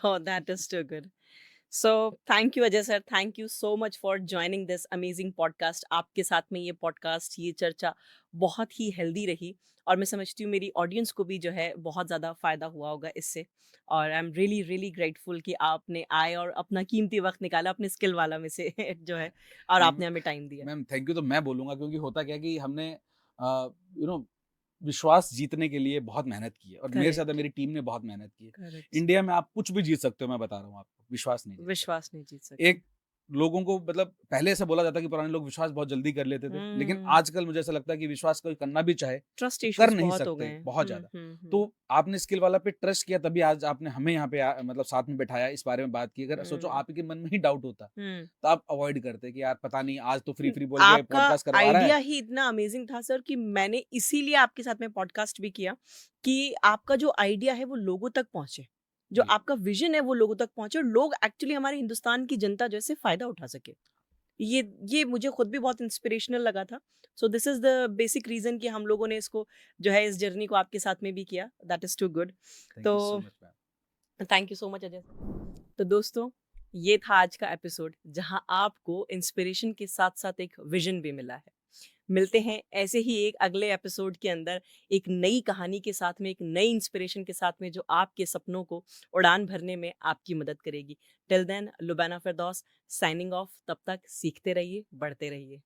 Oh, that is too good. So thank you Ajay sir, thank you so much for joining this amazing podcast. आपके साथ में ये पॉडकास्ट, ये चर्चा बहुत ही हेल्दी रही, और मैं समझती हूँ मेरी ऑडियंस को भी जो है बहुत ज़्यादा फ़ायदा हुआ होगा इससे। और I am really really grateful कि आपने आए और अपना कीमती वक्त निकाला अपने स्किल वाला में से जो है, और नहीं आपने हमें टाइम दिया। मैम, थैंक यू तो मैं बोलूँगा, क्योंकि होता क्या है कि हमने यू नो विश्वास जीतने के लिए बहुत मेहनत की है, और मेरे से ज़्यादा करेक्ट। मेरी टीम ने बहुत मेहनत की है। Correct sir. इंडिया में आप कुछ भी जीत सकते हो, मैं बता रहा हूँ आपको, विश्वास नहीं जीत सकते। विश्वास नहीं जीत सकते। एक लोगों को, मतलब पहले ऐसा बोला जाता कि पुराने लोग विश्वास बहुत जल्दी कर लेते थे, लेकिन हम्म। आजकल मुझे ऐसा लगता है कि विश्वास कोई करना भी चाहे ट्रस्ट तो कर इश्यूज नहीं बहुत हो गए सकते, हैं। बहुत ज़्यादा। तो हम्म। आपने स्किल वाला पे ट्रस्ट किया, तभी आज आपने हमें यहाँ पे मतलब साथ में बैठाया, इस बारे में बात की। अगर सोचो हम्म। आप ही के मन में ही डाउट होता, हम्म। तो आप अवॉइड करते कि यार पता नहीं, आज तो फ्री हुँ, फ्री बोल के आपका पॉडकास्ट करवा रहा आइडिया है। ही इतना अमेज़िंग था सर कि मैंने इसीलिए आपके साथ में पॉडकास्ट भी किया, कि आपका जो आइडिया है वो लोगों तक पहुँचे। जो बिल्कुल। आपका विज़न है वो लोगों तक पहुँचे, और लोग एक्चुअली, हमारे हिंदुस्तान की जनता जो है इससे फ़ायदा उठा सके। ये मुझे खुद भी बहुत इंस्पिरेशनल लगा था। सो this is the basic reason कि हम लोगों ने इसको जो है इस जर्नी को आपके साथ में भी किया। That is too good. Thank तो you so much ma'am. Thank you so much Ajay sir. तो दोस्तों, ये था आज का एपिसोड जहाँ आपको इंस्पिरेशन के साथ-साथ एक विज़न भी मिला है। मिलते हैं ऐसे ही एक अगले एपिसोड के अंदर एक नई कहानी के साथ में, एक नई इंस्पिरेशन के साथ में जो आपके सपनों को उड़ान भरने में आपकी मदद करेगी। टिल देन लुबाना फिरदौस साइनिंग ऑफ। तब तक सीखते रहिए, बढ़ते रहिए।